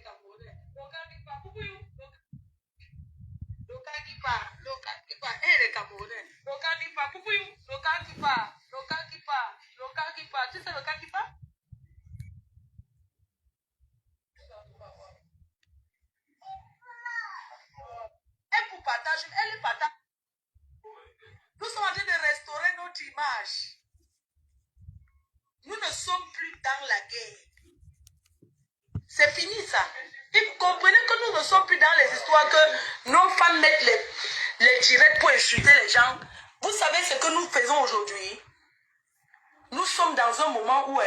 les Camerounais. Lokakipa, Poupouyou. Lokakipa, les Camerounais. Lokakipa, Poupouyou. Lokakipa. Tu sais Lokakipa? Elle pour partage, elle est partage. Nous sommes en train de restaurer notre image. Nous ne sommes plus dans la guerre. C'est fini ça. Et vous comprenez que nous ne sommes plus dans les histoires que nos femmes mettent les tirettes pour insulter les gens. Vous savez ce que nous faisons aujourd'hui? Nous sommes dans un moment où,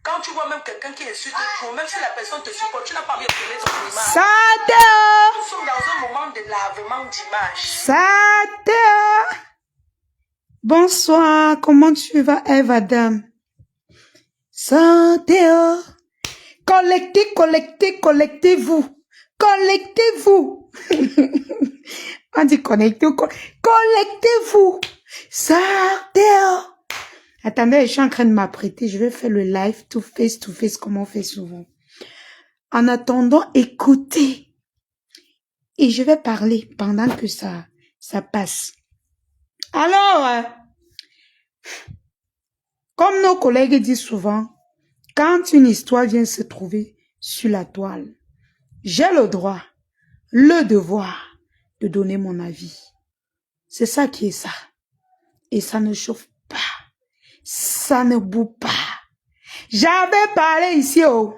quand tu vois même quelqu'un qui insulte trop, même si la personne te supporte, tu n'as pas envie de donner son image. Sade! Nous sommes dans un moment de lavement d'image. Sade! Bonsoir, comment tu vas, Eva Dame? Sade! Collectez-vous. Collectez-vous. On dit connectez-vous. Collectez-vous. Sade! Attendez, je suis en train de m'apprêter. Je vais faire le live to face comme on fait souvent. En attendant, écoutez. Et je vais parler pendant que ça passe. Alors, comme nos collègues disent souvent, quand une histoire vient se trouver sur la toile, j'ai le droit, le devoir de donner mon avis. C'est ça qui est ça. Et ça ne chauffe pas. Ça ne boue pas. J'avais parlé ici, oh.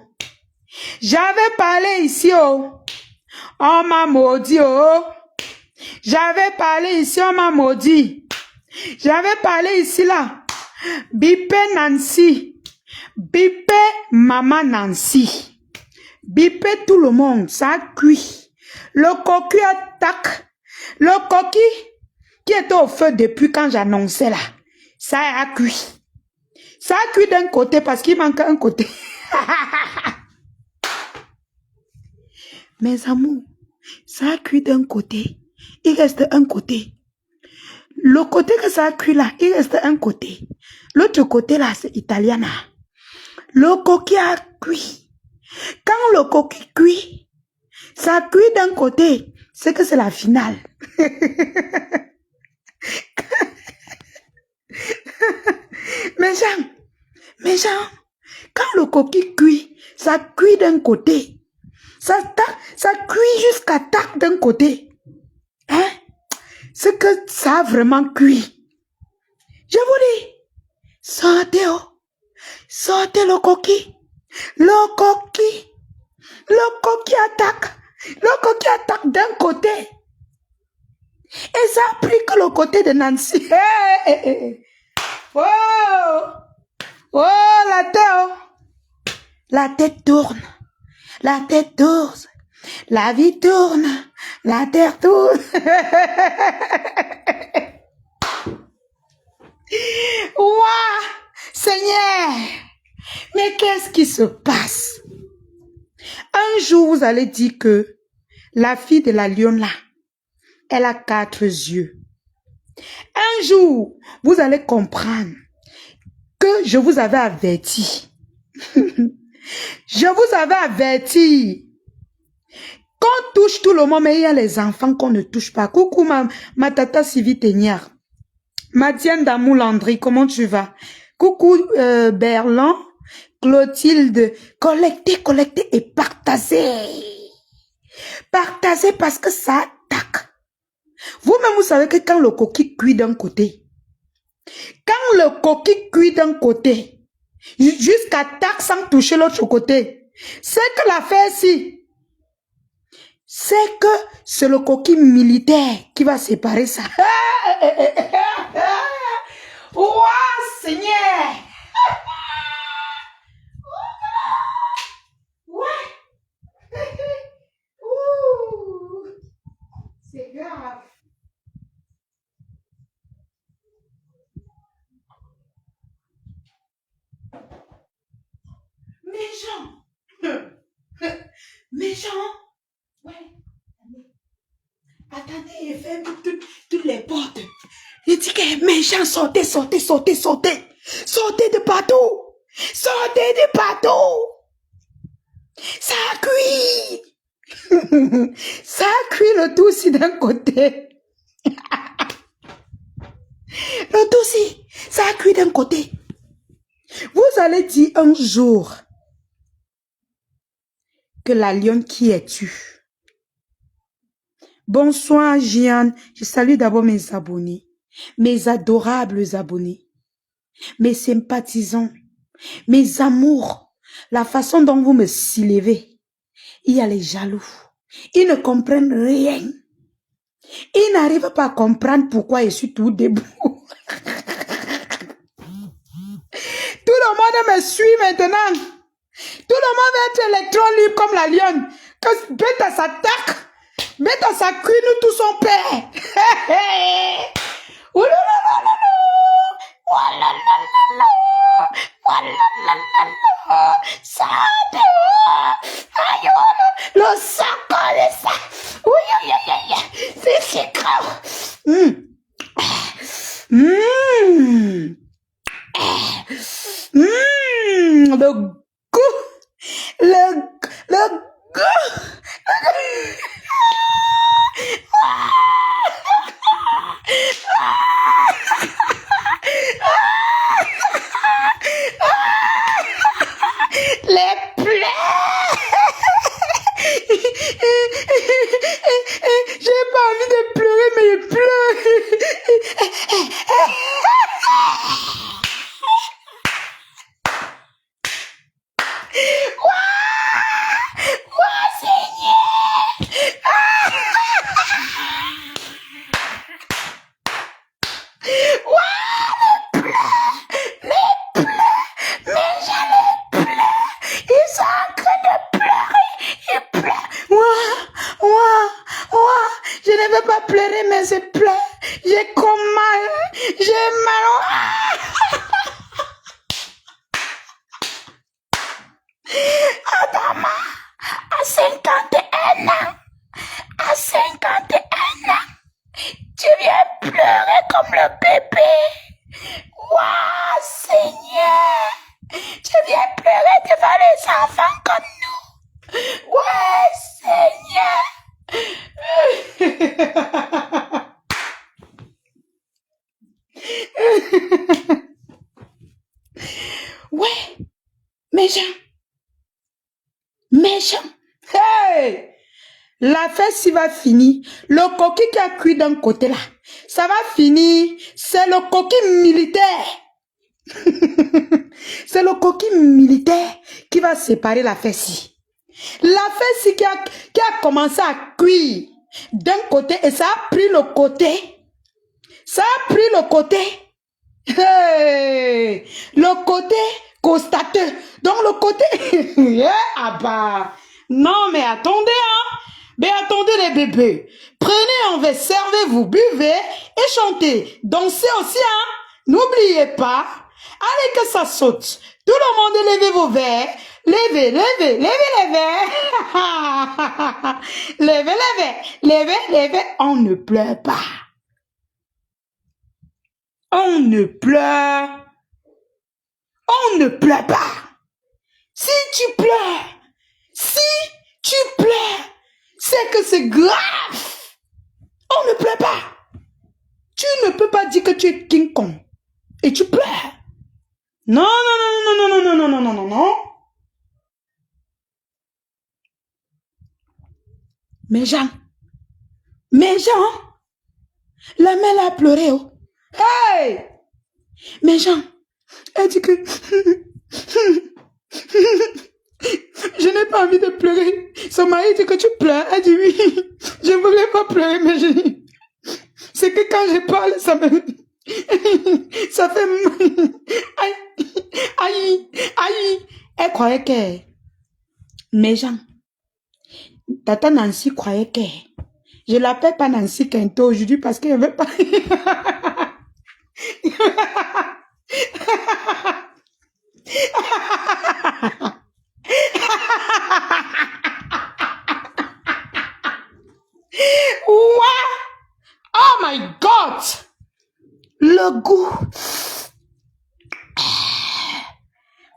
J'avais parlé ici, oh. On m'a maudit, oh. J'avais parlé ici, on m'a maudit. J'avais parlé ici, là. Bipé Nancy. Bipé Maman Nancy. Bipé tout le monde. Ça a cuit. Le cocu attaque. Le coquille qui était au feu depuis quand j'annonçais là. Ça a cuit. Ça a cuit d'un côté parce qu'il manque un côté. Mes amours, ça a cuit d'un côté. Il reste un côté. Le côté que ça a cuit là, il reste un côté. L'autre côté là, c'est italiana. Le coquille a cuit. Quand le coquille cuit, ça cuit d'un côté. C'est que c'est la finale. mes gens, quand le coquille cuit, ça cuit d'un côté. Ça cuit jusqu'à tac d'un côté. Hein? C'est que ça a vraiment cuit. Je vous dis, sortez, oh. Sortez le coquille. Le coquille. Le coquille attaque. Le coquille attaque d'un côté. Et ça a pris que le côté de Nancy. Hey, hey, hey. Oh! Oh, la tête, oh. La tête tourne. La tête tourne. La vie tourne. La terre tourne. Ouah! Seigneur! Mais qu'est-ce qui se passe? Un jour, vous allez dire que la fille de la lionne là, elle a 4 yeux. Un jour, vous allez comprendre que je vous avais averti. Je vous avais averti. Qu'on touche tout le monde, mais il y a les enfants qu'on ne touche pas. Coucou ma tata Sylvie Teignard. Matienne d'amour Landry, comment tu vas? Coucou Berlan, Clotilde. Collectez et partagez. Partagez parce que ça attaque. Vous-même, vous savez que quand le coquille cuit d'un côté, quand le coquille cuit d'un côté, jusqu'à tac sans toucher l'autre côté, c'est que l'affaire ici, c'est que c'est le coquille militaire qui va séparer ça. Ouah, Seigneur! Ouais! C'est grave. Mes gens, ouais, attendez, ferme toutes les portes. Il dit que mes gens, sortez de partout. Sortez de partout. Ça a cuit. Ça a cuit le dossier d'un côté. Le dossier, ça a cuit d'un côté. Vous allez dire un jour que la lionne qui est tue. Bonsoir, Jeanne. Je salue d'abord mes abonnés, mes adorables abonnés, mes sympathisants, mes amours, la façon dont vous me soulevez. Il y a les jaloux. Ils ne comprennent rien. Ils n'arrivent pas à comprendre pourquoi je suis tout debout. Tout le monde me suit maintenant. Tout le monde va être électron libre comme la lionne. Que bête à sa tac. Bête à sa cuisse, nous tous son père. Le sac de ça. C'est grave. Le goût. Le goût. Les plaies. J'ai pas envie de pleurer, mais je pleure. Je ne veux pas pleurer, mais je pleure. J'ai comme mal. J'ai mal. Adama, à 51 ans. À 51 ans. Tu viens pleurer comme le bébé. Waouh, Seigneur. Tu viens pleurer devant les enfants comme nous. Ouais, Seigneur. Ouais, méchant. Hey! La fête va finir. Le coquille qui a cuit d'un côté là, ça va finir. C'est le coquille militaire. C'est le coquille militaire qui va séparer la fête-ci. La fête qui a commencé à cuire d'un côté et ça a pris le côté. Ça a pris le côté. Hey, le côté constateur. Donc le côté. Ah bah. Non mais attendez hein. Mais attendez les bébés. Prenez un verre, servez-vous, buvez et chantez. Dansez aussi hein. N'oubliez pas. Allez que ça saute. Tout le monde levez vos verres. Levez les verres. Levez. On ne pleure pas. On ne pleure pas. Si tu pleures, c'est que c'est grave. On ne pleure pas. Tu ne peux pas dire que tu es King Kong et tu pleures. Non. Mais Jean, la mère a pleuré. Oh. Hey! Mais Jean, elle dit que je n'ai pas envie de pleurer. Son mari dit que tu pleures. Elle dit oui. Je ne voulais pas pleurer, mais c'est que quand je parle, ça me... ça fait... Aïe. Elle croyait que... Mais Jean, Tata Nancy croyait que... Je l'appelle pas Nancy Quinto aujourd'hui parce qu'elle ne veut pas... What? Oh my God! Le goût.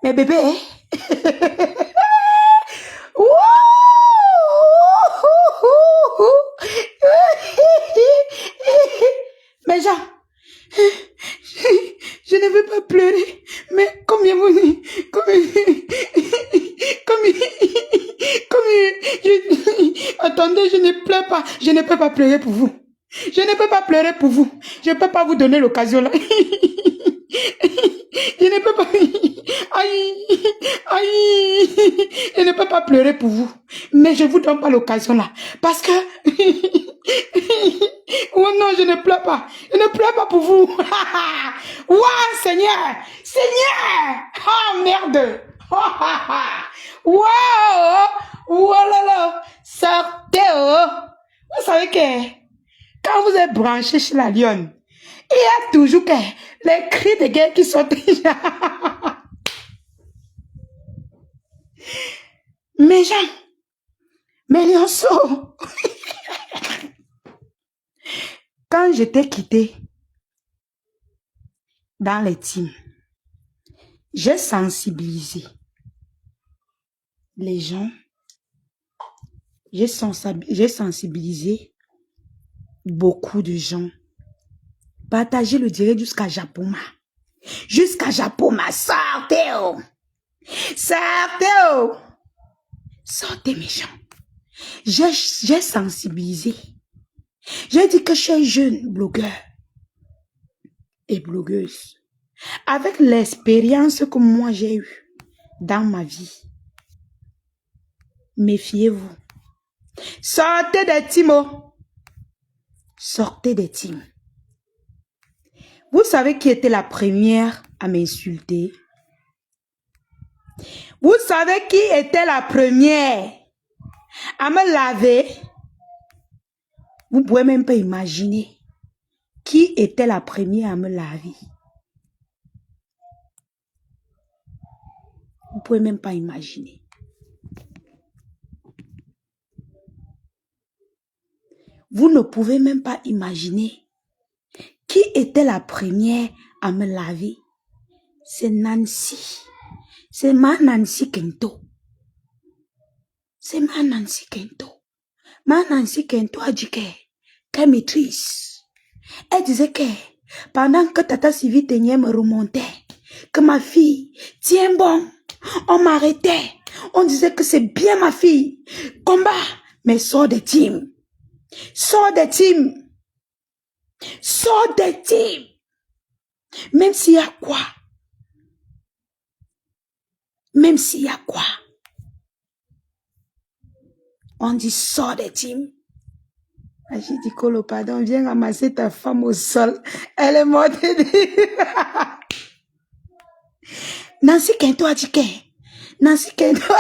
Mais bébé. pleurer. Mais combien vous... Attendez, je ne pleure pas. Je ne peux pas pleurer pour vous. Je ne peux pas pleurer pour vous. Je ne peux pas vous donner l'occasion là. Je ne peux pas... Aïe, aïe. Je ne peux pas pleurer pour vous. Mais je ne vous donne pas l'occasion là. Parce que... Oh non, je ne pleure pas. Je ne pleure pas pour vous. Waouh, Seigneur. Seigneur. Oh, merde. Waouh. Oh là là. Sortez. Oh. Vous savez que quand vous êtes branché chez la lionne, il y a toujours que les cris de guerre qui sortent. Mes gens, mes lionceaux. Quand je t'ai quitté dans les teams, j'ai sensibilisé les gens. J'ai sensibilisé beaucoup de gens. Partagez le direct jusqu'à Japoma. Jusqu'à Japoma. Sortez, oh. Sortez, oh. Sortez, mes gens. J'ai sensibilisé. J'ai dit que je suis jeune blogueur et blogueuse. Avec l'expérience que moi j'ai eue dans ma vie. Méfiez-vous. Sortez des teams, oh. Sortez des teams. Vous savez qui était la première à m'insulter? Vous savez qui était la première à me laver? Vous ne pouvez même pas imaginer qui était la première à me laver. Vous ne pouvez même pas imaginer. Vous ne pouvez même pas imaginer qui était la première à me laver. C'est Nancy. C'est ma Nancy Kento. C'est ma Nancy Kento. Ma Nancy Kento a dit qu'elle maîtrise. Elle disait que pendant que Tata Sylvie Ténier me remontait, que ma fille, tiens bon, on m'arrêtait. On disait que c'est bien ma fille. Combat, mais sors des teams. Sors des teams. Sors des teams. Même s'il y a quoi. Même s'il y a quoi. On dit sors des teams. J'ai dit, Colo, pardon, viens ramasser ta femme au sol. Elle est morte. Nancy Kento a dit que. Nancy Kento.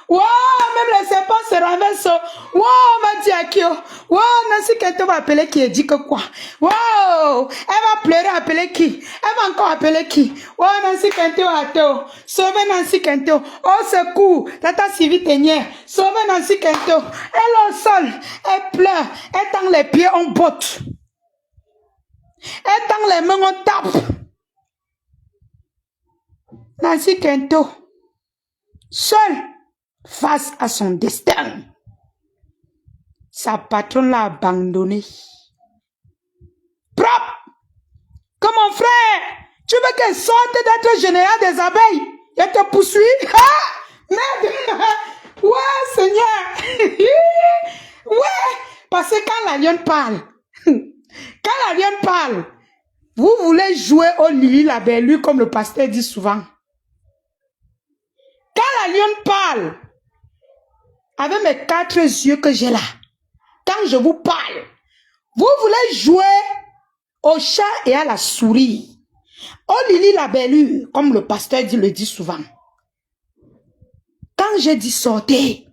Wow, même les serpents se renversent. Wow, ma Diakio. Wow, Nancy Kento va appeler qui et dit que quoi. Wow, elle va pleurer, appeler qui. Elle va encore appeler qui. Wow, Nancy Kento a tôt. Sauvez Nancy Kento. Au secours, Tata Sylvie Ténier. Sauvez Nancy Kento. Elle est au sol. Elle pleure. Elle tend les pieds, on botte. Elle tend les mains, on tape. Nancy Kento. Seule. Face à son destin. Sa patronne l'a abandonné. Propre. Comme mon frère. Tu veux qu'elle sorte d'être général des abeilles? Elle te poursuit? Ah! Merde! Ouais, Seigneur! Ouais! Parce que quand la lionne parle, vous voulez jouer au Lili la Bellue comme le pasteur dit souvent. Quand la lionne parle, avec mes 4 yeux que j'ai là, quand je vous parle, vous voulez jouer au chat et à la souris. Au Lili la Bellue, comme le pasteur le dit souvent. Quand j'ai dit sortez,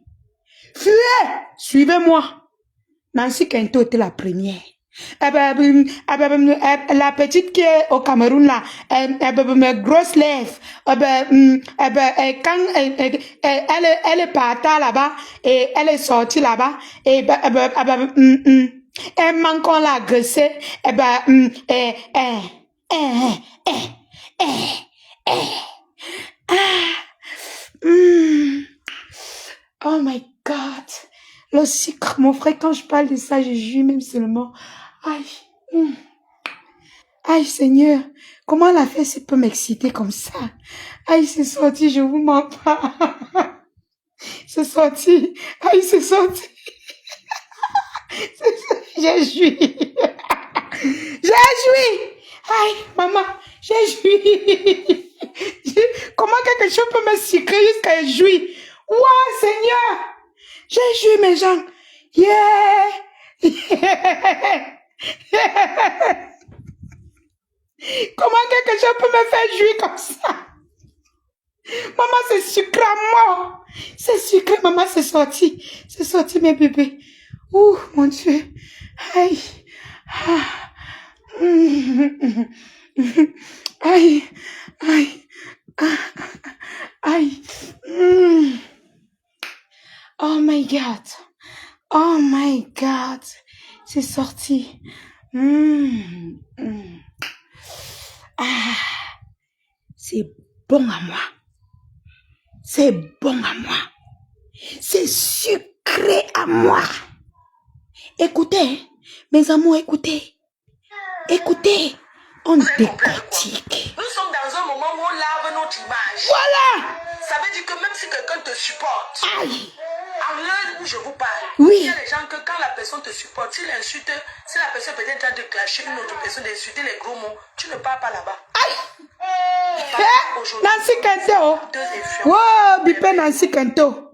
fuyez, suivez-moi. Nancy Kento était la première. La petite qui est au Cameroun là, grosse lèvres, quand elle est partie là-bas et elle est sortie là-bas et elle manque qu'on l'a agressée, oh my God. Le sucre, mon frère, quand je parle de ça, je jure même seulement. Aïe. Aïe, Seigneur. Comment la fesse peut m'exciter comme ça? Aïe, c'est sorti, je vous mens pas. C'est sorti. Aïe, c'est sorti. J'ai joui. J'ai joui. Aïe, maman, j'ai joui. Comment quelque chose peut me sucrer jusqu'à jouir? Ouah, Seigneur. J'ai joui mes gens. Yeah. Comment quelque chose peut me faire jouir comme ça? Maman, c'est sucré à moi. C'est sucré, maman, c'est sorti. C'est sorti, mes bébés. Ouh, mon Dieu. Aïe. Ah. Aïe. Aïe. Aïe. Oh my God. Oh my God. C'est sorti. Ah. C'est bon à moi. C'est bon à moi. C'est sucré à moi. Écoutez, mes amours, écoutez. Écoutez, on décortique. Nous sommes dans un moment où on lave notre image. Voilà. Ça veut dire que même si quelqu'un te supporte, aïe, à l'heure où je vous parle, oui, il y a des gens que quand la personne te supporte, s'il insulte, si la personne peut être en train de clasher une autre personne, d'insulter les gros mots, tu ne pars pas là-bas. Aïe. Nancy Kento. Wow, bipé Nancy Kento.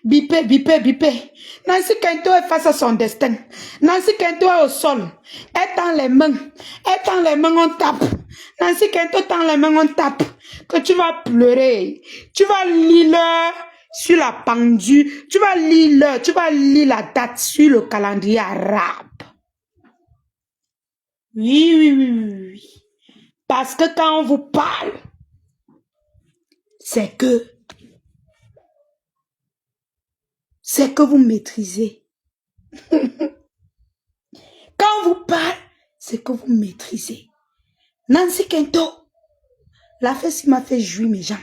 Bipé, bipé, bipé. Nancy Kento est face à son destin. Nancy Kento est au sol. Elle tend les mains. Elle tend les mains, on tape. Nancy Kento tend les mains, on tape. Que tu vas pleurer. Tu vas lire sur la pendule. Tu vas lire la date sur le calendrier arabe. Oui, oui, oui, oui, oui. Parce que quand on vous parle, c'est que vous maîtrisez. Quand on vous parle, c'est que vous maîtrisez. Nancy Kento, la fesse m'a fait jouir mes gens.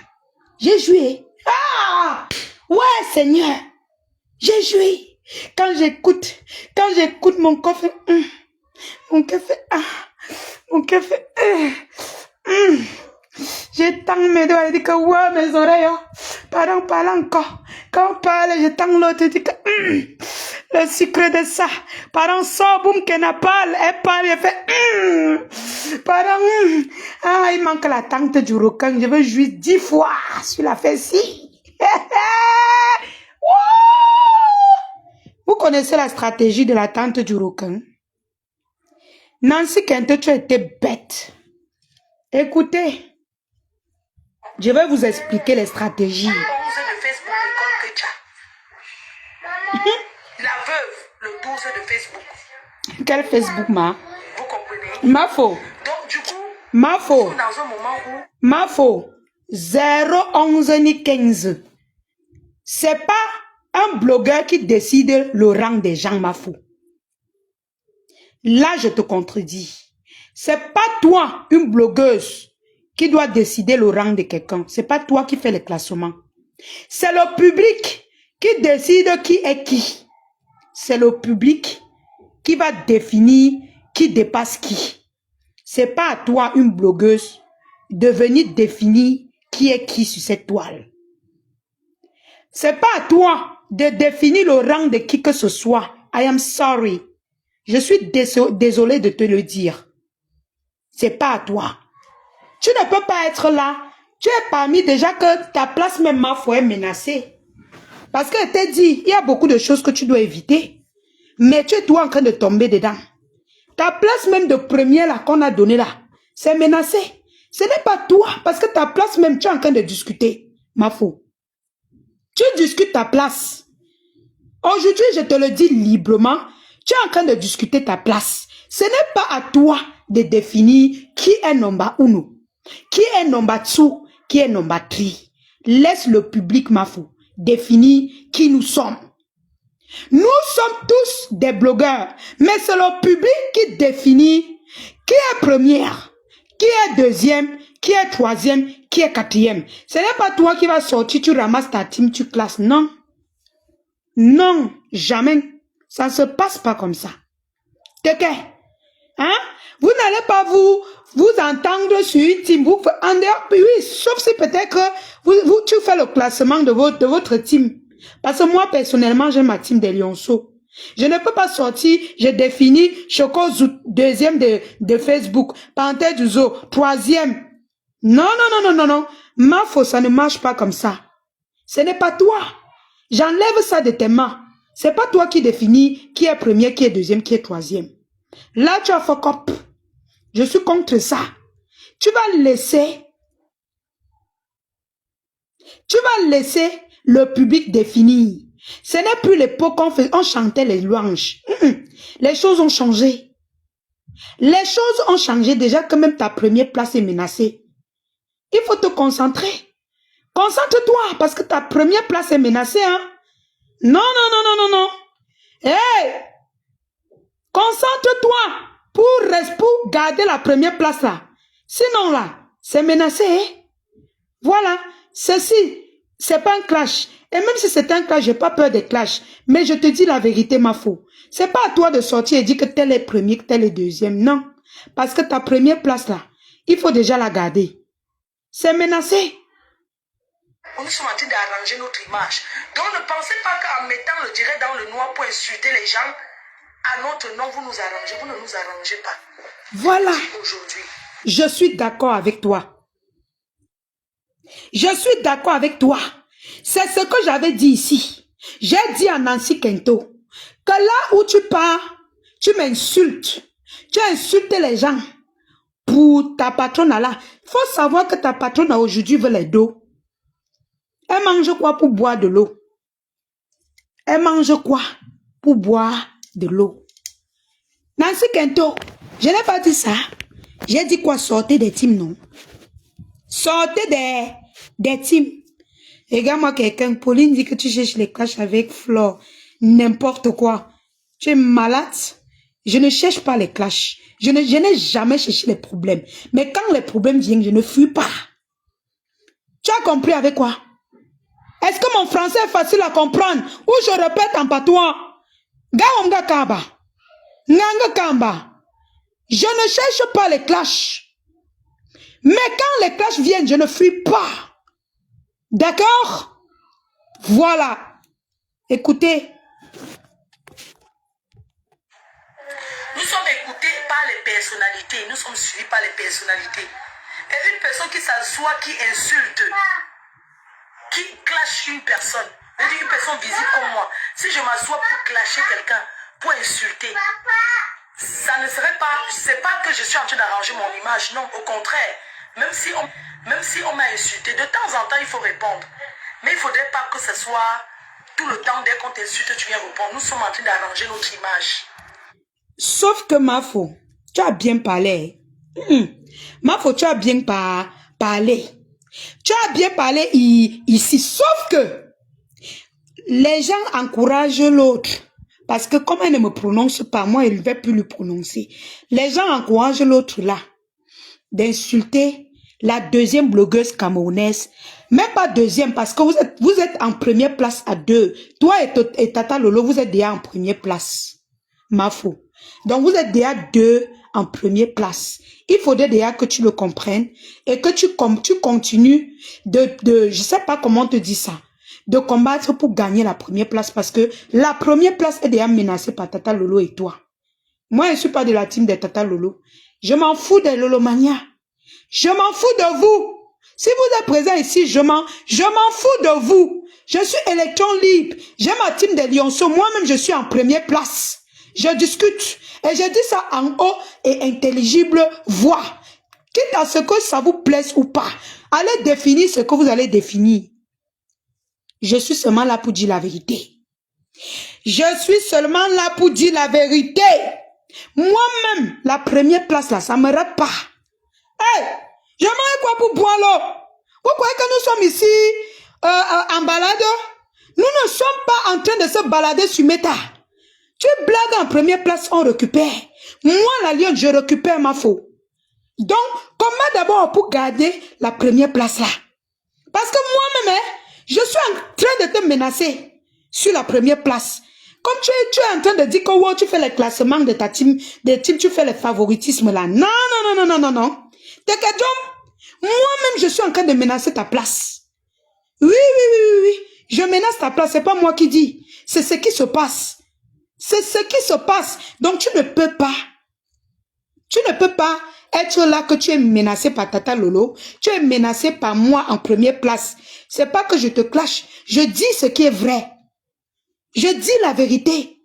J'ai joué. Ah! Ouais, Seigneur. J'ai joué. Quand j'écoute mon cœur fait, mon cœur fait, mon cœur fait, J'étends mes doigts et dis que ouais, mes oreilles, pardon, parle encore. Quand on parle, j'étends l'autre et dis que le sucre de ça. Pardon, ça, boum, qu'elle n'a pas, elle parle, elle fait pardon, ah, il manque la tante du requin. Je veux jouir 10 fois sur la fesse-ci. Vous connaissez la stratégie de la tante du requin? Nancy Kento, tu as été bête. Écoutez. Je vais vous expliquer les stratégies. Le 11 de Facebook, l'école Kecha. La veuve, le 12 de Facebook. Quel Facebook, ma? Vous comprenez? Ma faux. Donc, du coup, ma faux. dans un moment où... Ma faux. 011 ni 15. C'est pas un blogueur qui décide le rang des gens, ma faux. Là, je te contredis. C'est pas toi, une blogueuse, qui doit décider le rang de quelqu'un. C'est pas toi qui fais le classement. C'est le public qui décide qui est qui. C'est le public qui va définir qui dépasse qui. C'est pas à toi, une blogueuse, de venir définir qui est qui sur cette toile. C'est pas à toi de définir le rang de qui que ce soit. I am sorry. Je suis désolé de te le dire. C'est pas à toi. Tu ne peux pas être là. Tu es parmi déjà que ta place même ma foi est menacée. Parce que je t'ai dit, il y a beaucoup de choses que tu dois éviter. Mais tu es toi en train de tomber dedans. Ta place même de première là qu'on a donnée là, c'est menacé. Ce n'est pas toi. Parce que ta place même, tu es en train de discuter. Ma foi. Tu discutes ta place. Aujourd'hui, je te le dis librement. Tu es en train de discuter ta place. Ce n'est pas à toi de définir qui est number 1, qui est number 2, qui est number 3. Laisse le public, ma fou, définir qui nous sommes. Nous sommes tous des blogueurs, mais c'est le public qui définit qui est première, qui est deuxième, qui est troisième, qui est quatrième. Ce n'est pas toi qui vas sortir, tu ramasses ta team, tu classes. Non. Non, jamais. Ça ne se passe pas comme ça. T'es Hein? Vous n'allez pas vous entendre sur une team. Vous, en dehors, oui, sauf si peut-être tu fais le classement de votre team. Parce que moi, personnellement, j'ai ma team des Lionceaux. Je ne peux pas sortir, j'ai défini Choco deuxième de Facebook, Panthère du Zoo, troisième. Non, non, non, non, non, non. Mafo, ça ne marche pas comme ça. Ce n'est pas toi. J'enlève ça de tes mains. C'est pas toi qui définis qui est premier, qui est deuxième, qui est troisième. Là, tu as fuck up. Je suis contre ça. Tu vas laisser le public définir. Ce n'est plus l'époque où on chantait les louanges. Les choses ont changé. Les choses ont changé déjà que même ta première place est menacée. Il faut te concentrer. Concentre-toi parce que ta première place est menacée. Hein? Non, non, non, non, non, non. Hey! Concentre-toi pour garder la première place là. Sinon là, c'est menacé. Hein? Voilà. Ceci, c'est pas un clash. Et même si c'est un clash, j'ai pas peur des clashs. Mais je te dis la vérité, ma faux. C'est pas à toi de sortir et dire que tel est premier, que tel est deuxième. Non. Parce que ta première place là, il faut déjà la garder. C'est menacé. Nous sommes en train d'arranger notre image. Donc ne pensez pas qu'en mettant le direct dans le noir pour insulter les gens, à notre nom, vous nous arrangez. Vous ne nous arrangez pas. Voilà. Aujourd'hui. Je suis d'accord avec toi. Je suis d'accord avec toi. C'est ce que j'avais dit ici. J'ai dit à Nancy Kento que là où tu pars, tu m'insultes. Tu as insulté les gens pour ta patronne là. Il faut savoir que ta patronne aujourd'hui veut les dos. Elle mange quoi pour boire de l'eau? Elle mange quoi pour boire de l'eau? Nancy Kento, je n'ai pas dit ça. J'ai dit quoi? Sortez des teams, non? Sortez des teams. Regarde-moi quelqu'un, Pauline dit que tu cherches les clashs avec Flore. N'importe quoi. Tu es malade. Je ne cherche pas les clashs. Je n'ai jamais cherché les problèmes. Mais quand les problèmes viennent, je ne fuis pas. Tu as compris avec quoi? Est-ce que mon français est facile à comprendre? Ou je répète en patois? Gaomga Kamba. Nganga Kamba. Je ne cherche pas les clashs. Mais quand les clashs viennent, je ne fuis pas. D'accord? Voilà. Écoutez. Nous sommes écoutés par les personnalités. Nous sommes suivis par les personnalités. Et une personne qui s'assoit, qui insulte, qui clash une personne, une personne visible comme moi. Si je m'assois pour clasher quelqu'un, pour insulter, ça ne serait pas, c'est pas que je suis en train d'arranger mon image, non, au contraire. Même si on m'a insulté, de temps en temps, il faut répondre. Mais il ne faudrait pas que ce soit tout le temps, dès qu'on t'insulte, tu viens répondre. Nous sommes en train d'arranger notre image. Sauf que Mafo, tu as bien parlé. Mafo, tu as bien parlé. Tu as bien parlé ici. Sauf que les gens encouragent l'autre. Parce que comme elle ne me prononce pas, moi, elle ne va plus le prononcer. Les gens encouragent l'autre là d'insulter la deuxième blogueuse camerounaise. Même pas deuxième, parce que vous êtes en première place à 2. Toi et Tata Lolo, vous êtes déjà en première place. Mafo. Donc, vous êtes déjà 2 en première place. Il faudrait déjà que tu le comprennes et que tu continues je sais pas comment te dire ça, de combattre pour gagner la première place parce que la première place est déjà menacée par Tata Lolo et toi. Moi, je ne suis pas de la team de Tata Lolo. Je m'en fous des Lolomania. Je m'en fous de vous. Si vous êtes présent ici, je m'en fous de vous. Je suis électron libre. J'ai ma team des Lionceaux. Moi-même, je suis en première place. Je discute. Et je dis ça en haut et intelligible voix. Quitte à ce que ça vous plaise ou pas. Allez définir ce que vous allez définir. Je suis seulement là pour dire la vérité. Je suis seulement là pour dire la vérité. Moi-même, la première place là, ça ne me rate pas. Hey, j'aimerais quoi pour boire l'eau? Vous croyez que nous sommes ici en balade? Nous ne sommes pas en train de se balader sur Meta. Tu blagues en première place, on récupère. Moi, la lionne, je récupère ma faute. Donc, comment d'abord pour garder la première place là? Parce que moi-même, je suis en train de te menacer sur la première place. Comme tu es en train de dire que wow, tu fais les classements de ta team, tu fais les favoritismes là. Non, non, non, non, non, non, non. T'es quelqu'un. Moi-même, je suis en train de menacer ta place. Oui, oui, oui, oui, oui. Je menace ta place, c'est pas moi qui dis. C'est ce qui se passe. C'est ce qui se passe. Donc, tu ne peux pas être là que tu es menacé par Tata Lolo. Tu es menacé par moi en première place. C'est pas que je te clash. Je dis ce qui est vrai. Je dis la vérité.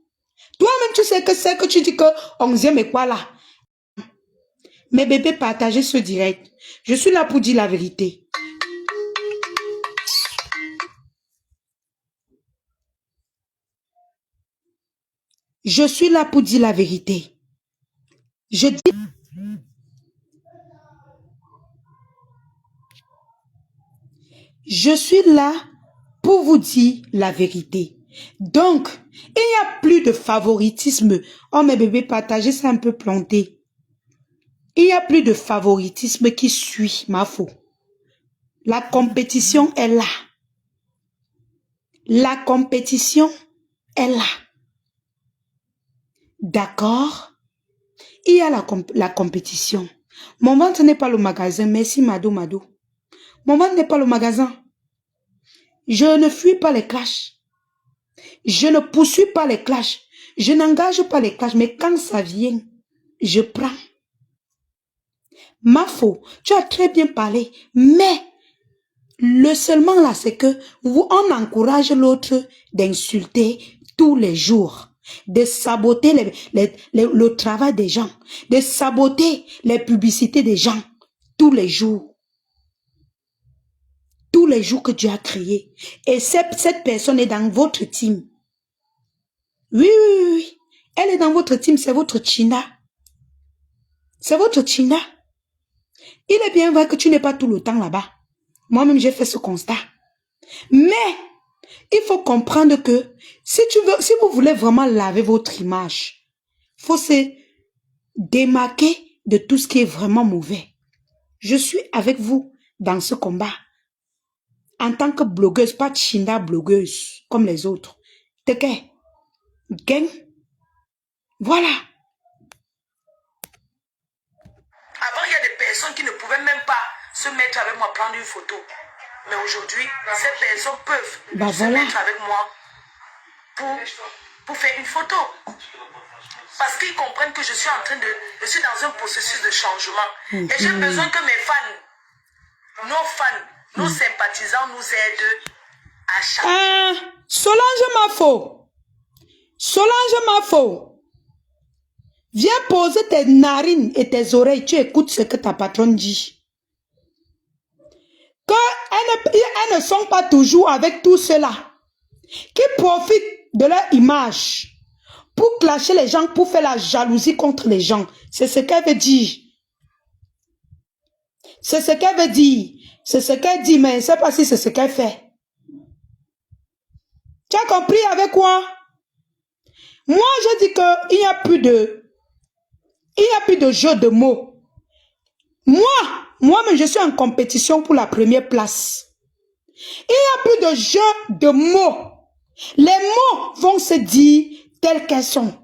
Toi-même, tu sais que c'est que tu dis que 11e et quoi là. Mes bébés, partagez ce direct. Je suis là pour dire la vérité. Je suis là pour dire la vérité. Je dis... Je suis là pour vous dire la vérité. Donc, il n'y a plus de favoritisme. Oh, mes bébés, partagez, c'est un peu planté. Il n'y a plus de favoritisme qui suit ma faute. La compétition est là. La compétition est là. D'accord? Il y a la compétition. Mon ventre n'est pas le magasin. Merci, Mado. Mon ventre n'est pas le magasin. Je ne fuis pas les clashs. Je ne poursuis pas les clashs. Je n'engage pas les clashs. Mais quand ça vient, je prends. Mafo, tu as très bien parlé. Mais le seulement là, c'est que on encourage l'autre d'insulter tous les jours, de saboter le travail des gens, de saboter les publicités des gens tous les jours. Tous les jours que Dieu a créé. Et cette personne est dans votre team. Oui, oui, oui, oui. Elle est dans votre team, c'est votre China. C'est votre China. Il est bien vrai que tu n'es pas tout le temps là-bas. Moi-même, j'ai fait ce constat. Mais, il faut comprendre que si vous voulez vraiment laver votre image, il faut se démarquer de tout ce qui est vraiment mauvais. Je suis avec vous dans ce combat. En tant que blogueuse, pas China blogueuse, comme les autres. T'es gang. Voilà. Avant, il y a des personnes qui ne pouvaient même pas se mettre avec moi, prendre une photo. Mais aujourd'hui, ces personnes peuvent se mettre avec moi pour faire une photo. Parce qu'ils comprennent que je suis dans un processus de changement. Et j'ai besoin que mes fans, nos sympathisants nous aident à changer. Solange Mafo. Viens poser tes narines et tes oreilles. Tu écoutes ce que ta patronne dit. Qu'elles ne sont pas toujours avec tout cela qui profitent de leur image pour clasher les gens, pour faire la jalousie contre les gens. C'est ce qu'elle veut dire. C'est ce qu'elle veut dire. C'est ce qu'elle dit, mais je ne sais pas si c'est ce qu'elle fait. Tu as compris avec quoi? Moi, je dis qu'il n'y a plus de jeu de mots. Moi-même, je suis en compétition pour la première place. Il n'y a plus de jeu de mots. Les mots vont se dire tels qu'elles sont.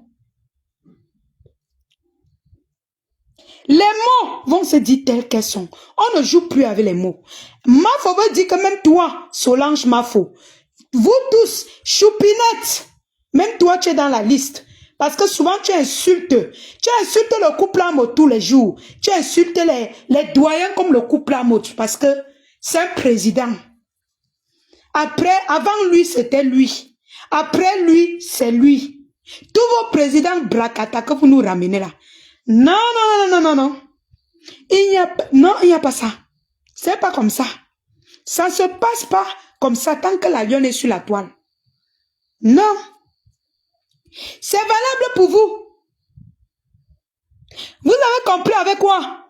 Les mots vont se dire tels qu'elles sont. On ne joue plus avec les mots. Mafo veut dire que même toi, Solange Mafo, vous tous, Choupinette, même toi, tu es dans la liste. Parce que souvent, tu insultes le couple Amo tous les jours. Tu insultes les doyens comme le couple Amo parce que c'est un président. Avant lui, c'était lui. Après lui, c'est lui. Tous vos présidents Brakata que vous nous ramenez là. Non, non, non, non, non, non. Il n'y a pas ça. C'est pas comme ça. Ça ne se passe pas comme ça tant que la lionne est sur la toile. Non. C'est valable pour vous. Vous avez compris avec quoi?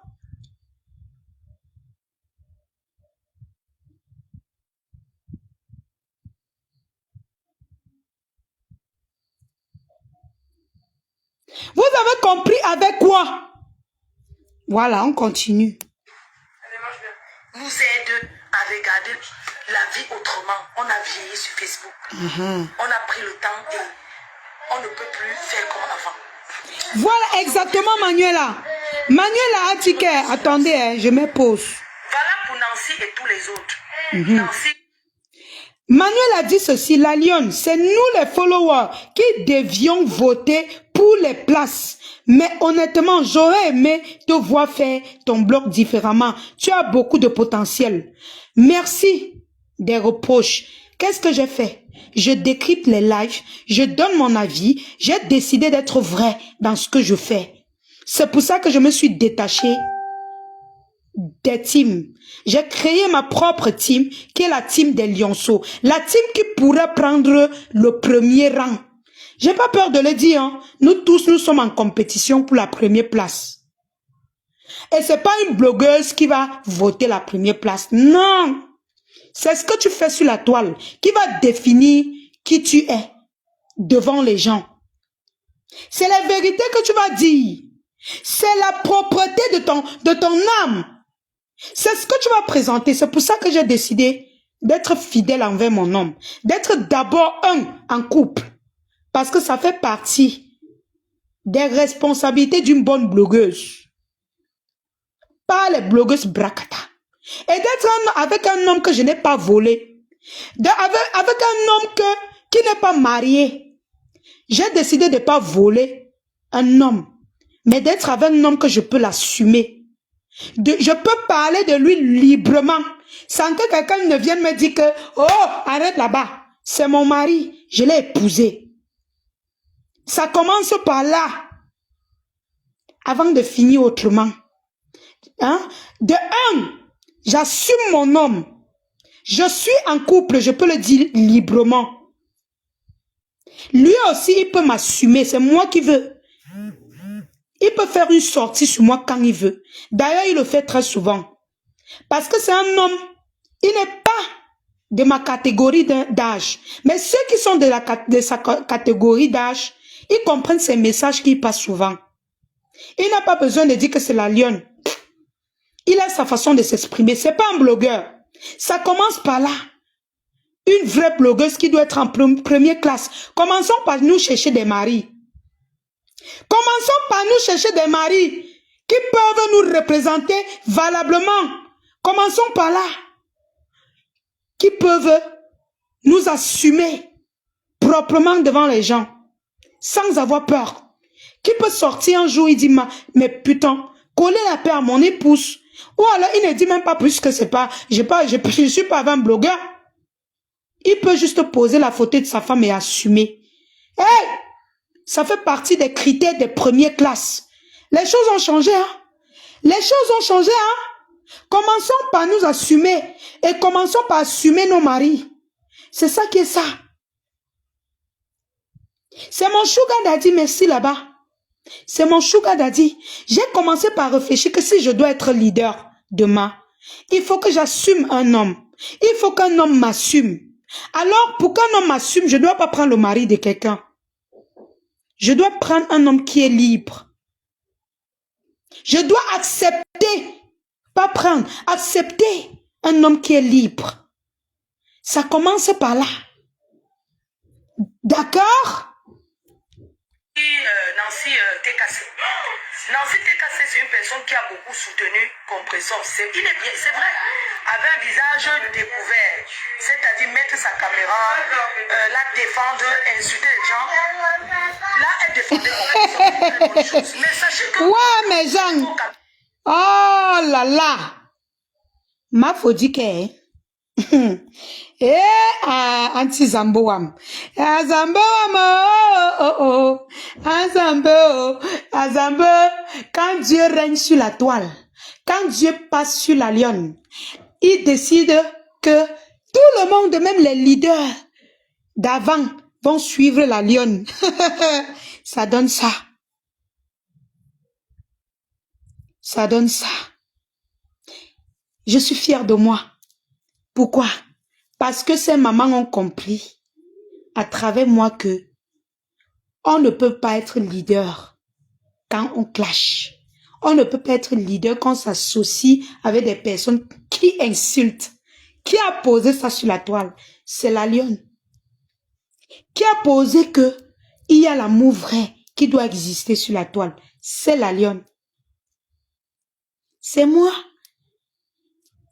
Vous avez compris avec quoi? Voilà, on continue. Nous aide à regarder la vie autrement. On a vieilli sur Facebook. On a pris le temps on ne peut plus faire comme avant. Voilà exactement Manuela. Manuela a dit que, attendez, hein, je me pose. Voilà pour Nancy et tous les autres. Nancy. Manuel a dit ceci, la lionne, c'est nous les followers qui devions voter pour les places. Mais honnêtement, j'aurais aimé te voir faire ton blog différemment. Tu as beaucoup de potentiel. Merci des reproches. Qu'est-ce que j'ai fait? Je décrypte les lives, je donne mon avis, j'ai décidé d'être vrai dans ce que je fais. C'est pour ça que je me suis détachée des teams. J'ai créé ma propre team, qui est la team des lionceaux. La team qui pourrait prendre le premier rang. J'ai pas peur de le dire, hein. Nous tous, nous sommes en compétition pour la première place. Et c'est pas une blogueuse qui va voter la première place. Non! C'est ce que tu fais sur la toile qui va définir qui tu es devant les gens. C'est la vérité que tu vas dire. C'est la propreté de ton âme. C'est ce que tu vas présenter. C'est pour ça que j'ai décidé d'être fidèle envers mon homme. D'être d'abord en couple. Parce que ça fait partie des responsabilités d'une bonne blogueuse. Pas les blogueuses bracata. Et d'être avec un homme que je n'ai pas volé. Avec un homme qui n'est pas marié. J'ai décidé de ne pas voler un homme. Mais d'être avec un homme que je peux l'assumer. Je peux parler de lui librement. Sans que quelqu'un ne vienne me dire que, oh, arrête là-bas. C'est mon mari. Je l'ai épousé. Ça commence par là. Avant de finir autrement. Hein? De un, j'assume mon homme. Je suis en couple, je peux le dire librement. Lui aussi, il peut m'assumer. C'est moi qui veux. Il peut faire une sortie sur moi quand il veut. D'ailleurs, il le fait très souvent. Parce que c'est un homme. Il n'est pas de ma catégorie d'âge. Mais ceux qui sont de sa catégorie d'âge, ils comprennent ces messages qui passent souvent. Il n'a pas besoin de dire que c'est la lionne. Il a sa façon de s'exprimer. C'est pas un blogueur. Ça commence par là. Une vraie blogueuse qui doit être en première classe. Commençons par nous chercher des maris. Commençons par nous chercher des maris qui peuvent nous représenter valablement. Commençons par là. Qui peuvent nous assumer proprement devant les gens. Sans avoir peur. Qui peut sortir un jour et dire, mais putain, coller la paix à mon épouse. Ou alors il ne dit même pas plus que c'est pas, je suis pas un blogueur. Il peut juste poser la photo de sa femme et assumer. Hey! Ça fait partie des critères de première classe. Les choses ont changé, hein? Les choses ont changé, hein? Commençons par nous assumer. Et commençons par assumer nos maris. C'est ça qui est ça. C'est mon sugar daddy, merci là-bas. C'est mon sugar daddy. J'ai commencé par réfléchir que si je dois être leader demain, il faut que j'assume un homme. Il faut qu'un homme m'assume. Alors, pour qu'un homme m'assume, je ne dois pas prendre le mari de quelqu'un. Je dois prendre un homme qui est libre. Je dois accepter, pas prendre, accepter un homme qui est libre. Ça commence par là. D'accord? Nancy TKC. Nancy TKC, c'est une personne qui a beaucoup soutenu Compressor. Il est bien, c'est vrai. Avec un visage découvert. C'est-à-dire mettre sa caméra, la défendre, insulter les gens. Là, elle défendait Compressor. C'est une très bonne chose. Mais sachez que... Ouais, mais Jean. Oh là là. Ma faut dire que... anti Zamboam. Zamboam, Zambo. Quand Dieu règne sur la toile, quand Dieu passe sur la lionne, il décide que tout le monde, même les leaders d'avant, vont suivre la lionne. Ça donne ça. Ça donne ça. Je suis fière de moi. Pourquoi? Parce que ces mamans ont compris à travers moi que on ne peut pas être leader quand on clash. On ne peut pas être leader quand on s'associe avec des personnes qui insultent. Qui a posé ça sur la toile? C'est la lionne. Qui a posé que il y a l'amour vrai qui doit exister sur la toile. C'est la lionne. C'est moi.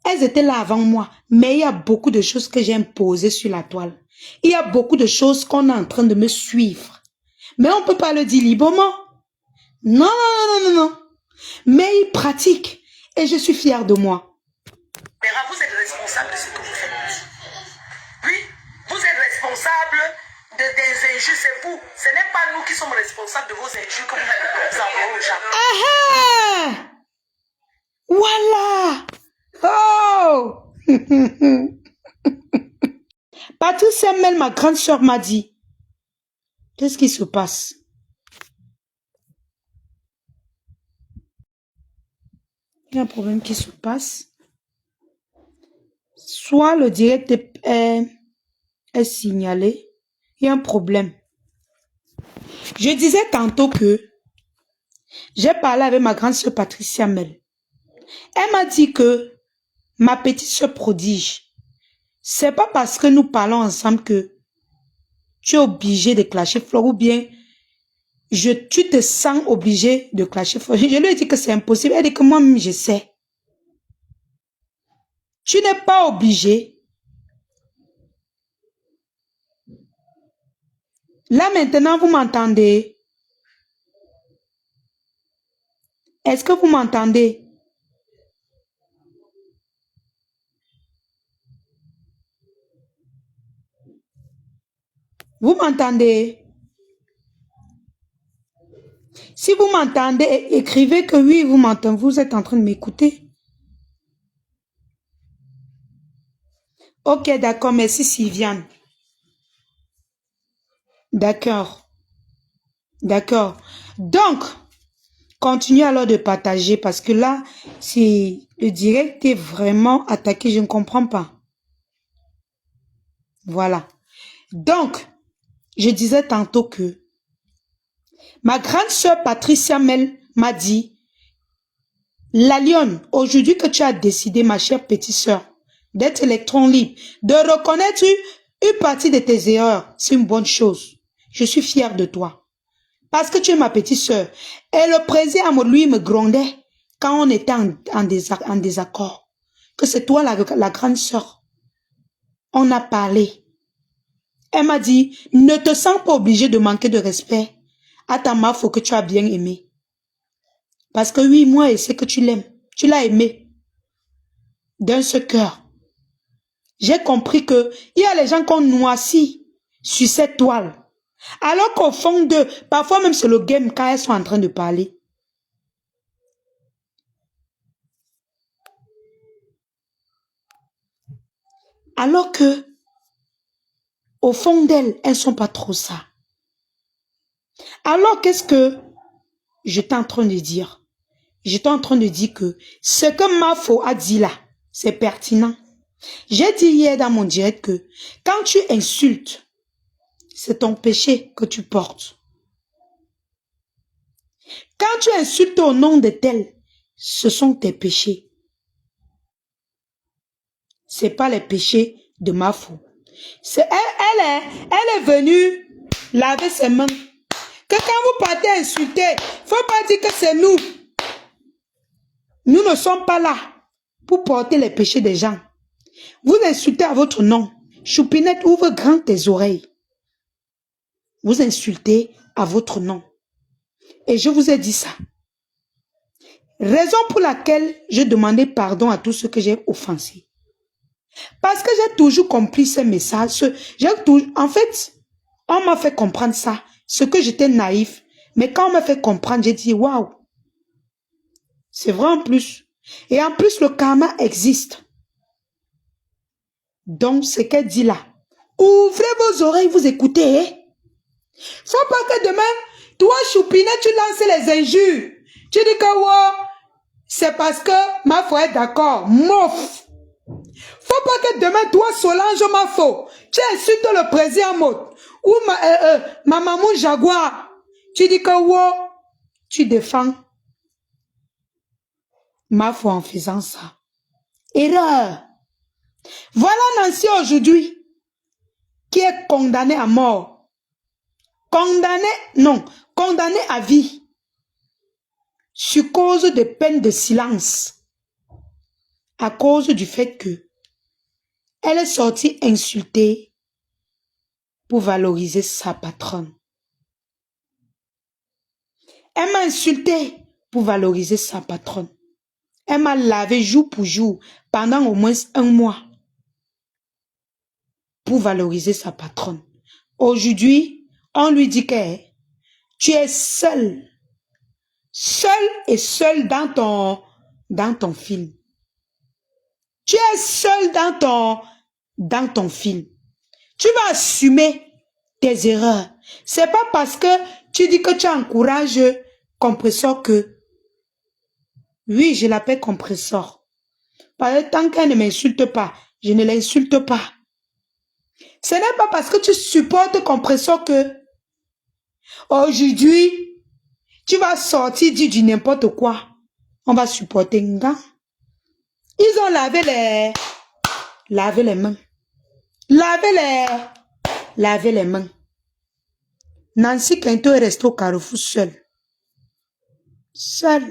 Elles étaient là avant moi, mais il y a beaucoup de choses que j'ai imposées sur la toile. Il y a beaucoup de choses qu'on est en train de me suivre. Mais on ne peut pas le dire librement. Non, non, non, non, non. Mais ils pratiquent et je suis fière de moi. Vous êtes responsable de ce que vous faites. Oui, vous êtes responsable des injures, c'est vous. Ce n'est pas nous qui sommes responsables de vos injures que vous envoyez aux gens. Ah ah! Voilà! Oh! Patricia Mel, ma grande sœur, m'a dit, qu'est-ce qui se passe? Il y a un problème qui se passe. Soit le direct est signalé, il y a un problème. Je disais tantôt que j'ai parlé avec ma grande sœur Patricia Mel. Elle m'a dit que ma petite sœur prodige, c'est pas parce que nous parlons ensemble que tu es obligé de clasher Flore ou bien tu te sens obligé de clasher Flore. Je lui ai dit que c'est impossible. Elle dit que moi-même je sais. Tu n'es pas obligé. Là maintenant, vous m'entendez? Est-ce que vous m'entendez? Vous m'entendez? Si vous m'entendez, écrivez que oui, vous m'entendez. Vous êtes en train de m'écouter. Ok, d'accord. Merci Sylviane. D'accord. D'accord. Donc, continuez alors de partager parce que là, si le direct est vraiment attaqué, je ne comprends pas. Voilà. Donc, je disais tantôt que ma grande sœur Patricia Mel m'a dit, la lionne, aujourd'hui que tu as décidé, ma chère petite sœur, d'être électron libre, de reconnaître une partie de tes erreurs, c'est une bonne chose. Je suis fière de toi. Parce que tu es ma petite sœur. Et le président, lui, me grondait quand on était en désaccord. Que c'est toi la grande sœur. On a parlé. Elle m'a dit, ne te sens pas obligé de manquer de respect à ta mère, faut que tu as bien aimé. Parce que oui, moi, je sais que tu l'aimes. Tu l'as aimé. D'un seul cœur. J'ai compris que il y a les gens qu'on noircit sur cette toile. Alors qu'au fond d'eux, parfois même c'est le game quand elles sont en train de parler. Alors que, au fond d'elles, elles ne sont pas trop ça. Alors qu'est-ce que j'étais en train de dire? J'étais en train de dire que ce que Mafo a dit là, c'est pertinent. J'ai dit hier dans mon direct que quand tu insultes, c'est ton péché que tu portes. Quand tu insultes au nom de tel, ce sont tes péchés. Ce n'est pas les péchés de Mafo. Elle est venue laver ses mains. Que quand vous partez insulter, il ne faut pas dire que c'est nous. Nous ne sommes pas là pour porter les péchés des gens. Vous insultez à votre nom. Choupinette, ouvre grand tes oreilles. Vous insultez à votre nom. Et je vous ai dit ça. Raison pour laquelle je demandais pardon à tous ceux que j'ai offensés. Parce que j'ai toujours compris ce message. En fait, on m'a fait comprendre ça. Ce que j'étais naïf. Mais quand on m'a fait comprendre, j'ai dit, waouh. C'est vrai en plus. Et en plus, le karma existe. Donc, ce qu'elle dit là. Ouvrez vos oreilles, vous écoutez. Hein? Faut pas que demain, toi, Choupinet, tu lances les injures. Tu dis que, wow, c'est parce que ma foi est d'accord. Mouf. Faut pas que demain, toi, Solange Mafo, tu insultes le président Mot ou ma maman Jaguar. Tu dis que, wow, tu défends Mafo en faisant ça. Erreur. Voilà Nancy aujourd'hui qui est condamnée à mort. condamné à vie sur cause de peine de silence à cause du fait que elle est sortie insulter pour valoriser sa patronne. Elle m'a insulté pour valoriser sa patronne. Elle m'a lavé jour pour jour pendant au moins 1 mois pour valoriser sa patronne. Aujourd'hui, on lui dit que tu es seul et seul dans ton film. Tu es seul dans ton film. Tu vas assumer tes erreurs. C'est pas parce que tu dis que tu encourages Compressor que... Oui, je l'appelle Compressor. Parce que tant qu'elle ne m'insulte pas, je ne l'insulte pas. Ce n'est pas parce que tu supportes Compressor que... Aujourd'hui, tu vas sortir dire du n'importe quoi. On va supporter Nga. Ils ont lavé les mains. Laver les mains. Nancy Kento est restée au Carrefour seule. Seule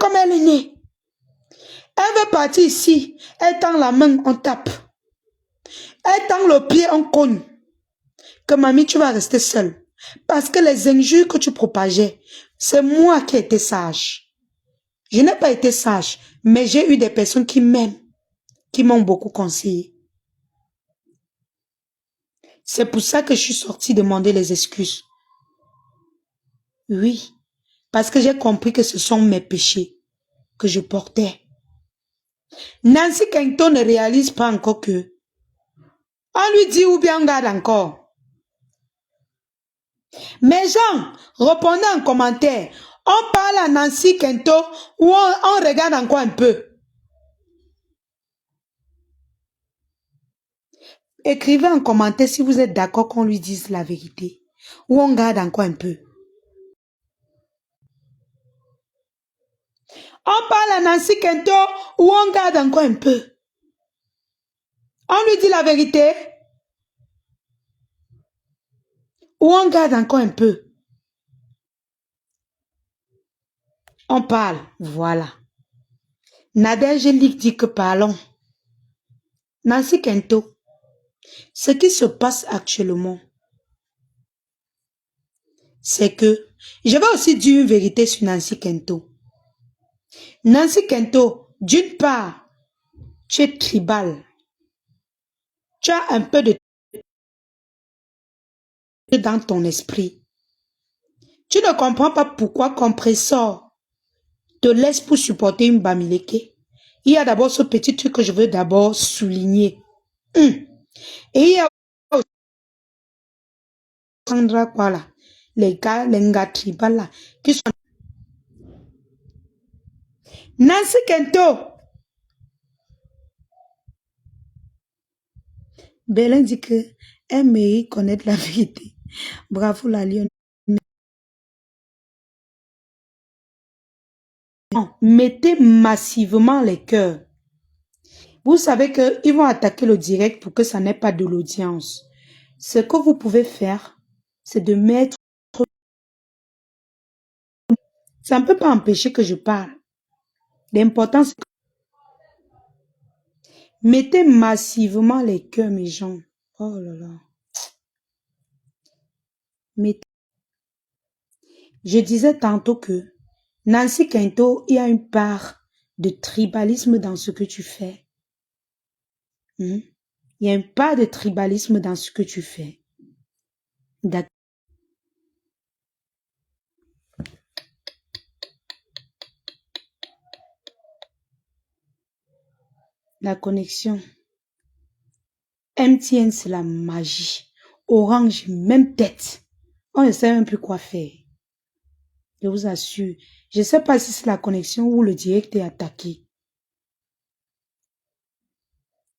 comme elle est née. Elle veut partir ici. Elle tend la main, on tape. Elle tend le pied, on cogne. Que mamie, tu vas rester seule. Parce que les injures que tu propageais, c'est moi qui ai été sage. Je n'ai pas été sage, mais j'ai eu des personnes qui m'aiment, qui m'ont beaucoup conseillé. C'est pour ça que je suis sortie demander les excuses. Oui, parce que j'ai compris que ce sont mes péchés que je portais. Nancy Kento ne réalise pas encore que on lui dit ou bien on garde encore. Mes gens, répondez en commentaire. On parle à Nancy Kento ou on regarde encore un peu. Écrivez en commentaire si vous êtes d'accord qu'on lui dise la vérité. Ou on garde encore un peu. On parle à Nancy Kento ou on garde encore un peu. On lui dit la vérité. Ou on garde encore un peu. On parle. Voilà. Nadège Lick dit que parlons. Nancy Kento. Ce qui se passe actuellement, c'est que, je vais aussi dire une vérité sur Nancy Kento. Nancy Kento, d'une part, tu es tribal. Tu as un peu de dans ton esprit. Tu ne comprends pas pourquoi Compressor te laisse pour supporter une Bamileke. Il y a d'abord ce petit truc que je veux d'abord souligner. Et il y a Sandra quoi là, les gars tribal là, qui sont Nancy Kento. Bélin dit que elle mérite connaître la vérité. Bravo la lionne. Mettez massivement les cœurs. Vous savez qu'ils vont attaquer le direct pour que ça n'ait pas de l'audience. Ce que vous pouvez faire, c'est de mettre... Ça ne peut pas empêcher que je parle. L'important, c'est que... Mettez massivement les cœurs, mes gens. Oh là là. Mettez... Je disais tantôt que Nancy Kento, il y a une part de tribalisme dans ce que tu fais. Il y a une part de tribalisme dans ce que tu fais. D'accord. La connexion. MTN, c'est la magie. Orange, même tête. On ne sait même plus quoi faire. Je vous assure. Je ne sais pas si c'est la connexion ou le direct est attaqué.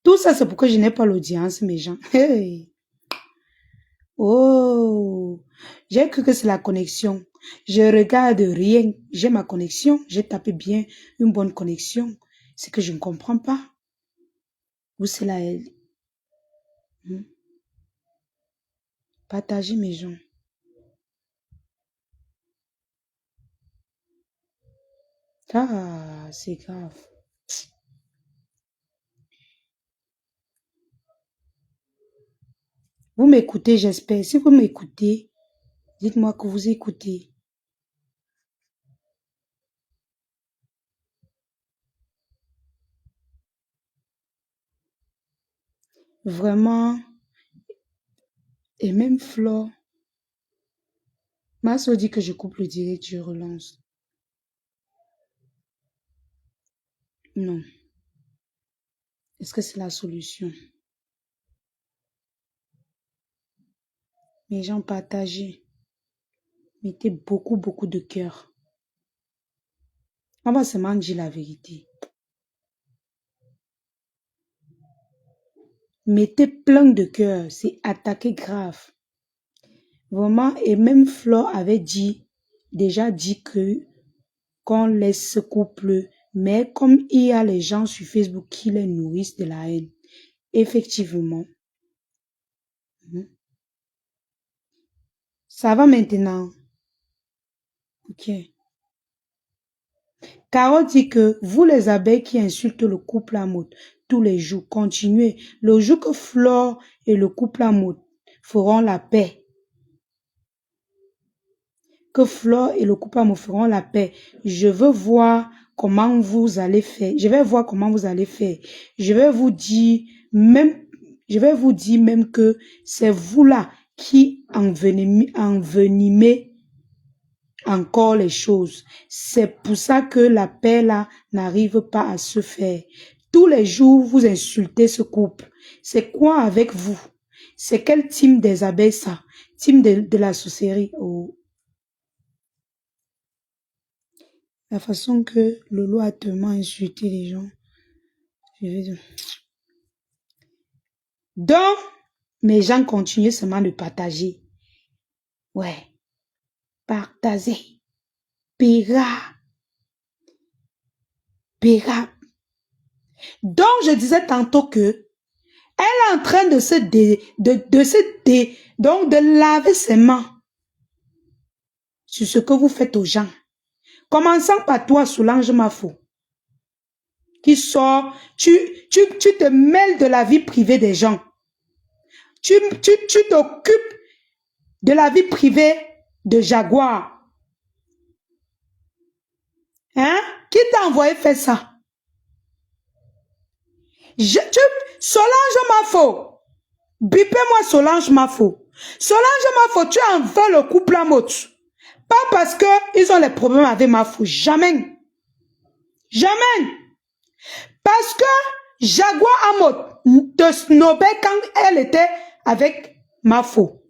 Tout ça, c'est pourquoi je n'ai pas l'audience, mes gens. Hey. Oh, j'ai cru que c'est la connexion. Je regarde rien. J'ai ma connexion. J'ai tapé bien une bonne connexion. C'est que je ne comprends pas. Où c'est là elle? Partagez mes gens. Ah, c'est grave. Vous m'écoutez, j'espère. Si vous m'écoutez, dites-moi que vous écoutez. Vraiment. Et même Flore. Ma soeur dit que je coupe le direct, je relance. Non. Est-ce que c'est la solution? Mes gens, partagez. Mettez beaucoup, beaucoup de cœur. On va seulement dire la vérité. Mettez plein de cœur. C'est attaqué grave. Vraiment, et même Flore avait déjà dit que qu'on laisse ce couple, mais comme il y a les gens sur Facebook qui les nourrissent de la haine, effectivement, ça va maintenant. Ok. Carole dit que vous les abeilles qui insultent le couple à mode tous les jours, continuez. Le jour que Flore et le couple à mode feront la paix, que Flore et le couple me feront la paix. Je veux voir comment vous allez faire. Je vais voir comment vous allez faire. Je vais vous dire même que c'est vous là qui envenimez encore les choses. C'est pour ça que la paix là n'arrive pas à se faire. Tous les jours, vous insultez ce couple. C'est quoi avec vous? C'est quel team des abeilles ça? Team de la sorcellerie? Oh. La façon que Lolo a tellement insulté les gens. Je vais dire. Donc, mes gens continuent seulement de partager. Ouais. Partager. Péra. Donc, je disais tantôt que elle est en train de de laver ses mains sur ce que vous faites aux gens. Commençant par toi, Solange Mafo, qui sort, tu te mêles de la vie privée des gens. Tu t'occupes de la vie privée de Jaguar. Hein? Qui t'a envoyé faire ça? Solange Mafo. Bipez-moi Solange Mafo. Solange Mafo, tu en veux le couple à mot. Pas parce que ils ont les problèmes avec Mafo. Jamais. Jamais. Parce que Jaguar Amot te snobait quand elle était avec Mafo.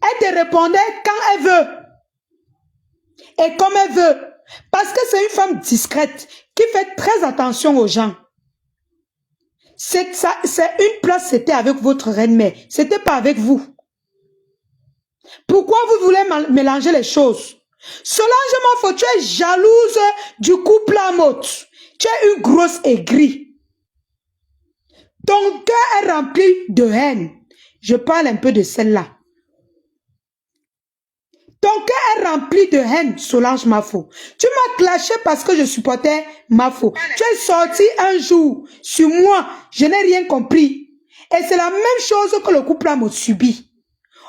Elle te répondait quand elle veut. Et comme elle veut. Parce que c'est une femme discrète qui fait très attention aux gens. C'est une place, c'était avec votre reine-mère. C'était pas avec vous. Pourquoi vous voulez mélanger les choses? Solange Mafo, tu es jalouse du couple Amot. Tu es une grosse aigrie. Ton cœur est rempli de haine. Je parle un peu de celle-là. Ton cœur est rempli de haine, Solange Mafo. Tu m'as clashé parce que je supportais Mafo. Tu es sorti un jour sur moi. Je n'ai rien compris. Et c'est la même chose que le couple Amot subit.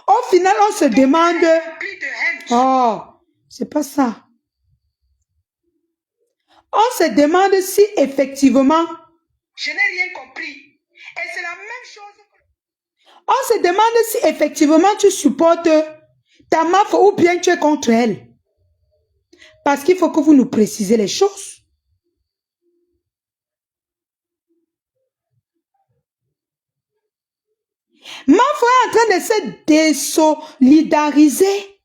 Au final, on se demande... Oh, c'est pas ça. On se demande si effectivement... Je n'ai rien compris. Et c'est la même chose. On se demande si effectivement tu supportes ta Mafo ou bien tu es contre elle. Parce qu'il faut que vous nous précisez les choses. Mafo est en train de se désolidariser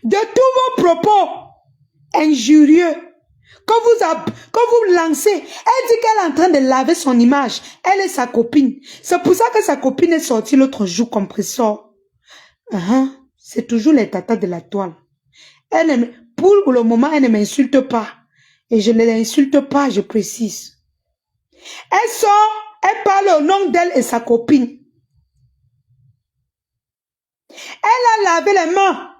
de tous vos propos injurieux que vous lancez. Elle dit qu'elle est en train de laver son image. Elle est sa copine. C'est pour ça que sa copine est sortie l'autre jour comme pressor. C'est toujours les tatas de la toile. Pour le moment, elle ne m'insulte pas. Et je ne l'insulte pas, je précise. Elle parle au nom d'elle et sa copine. Elle a lavé les mains.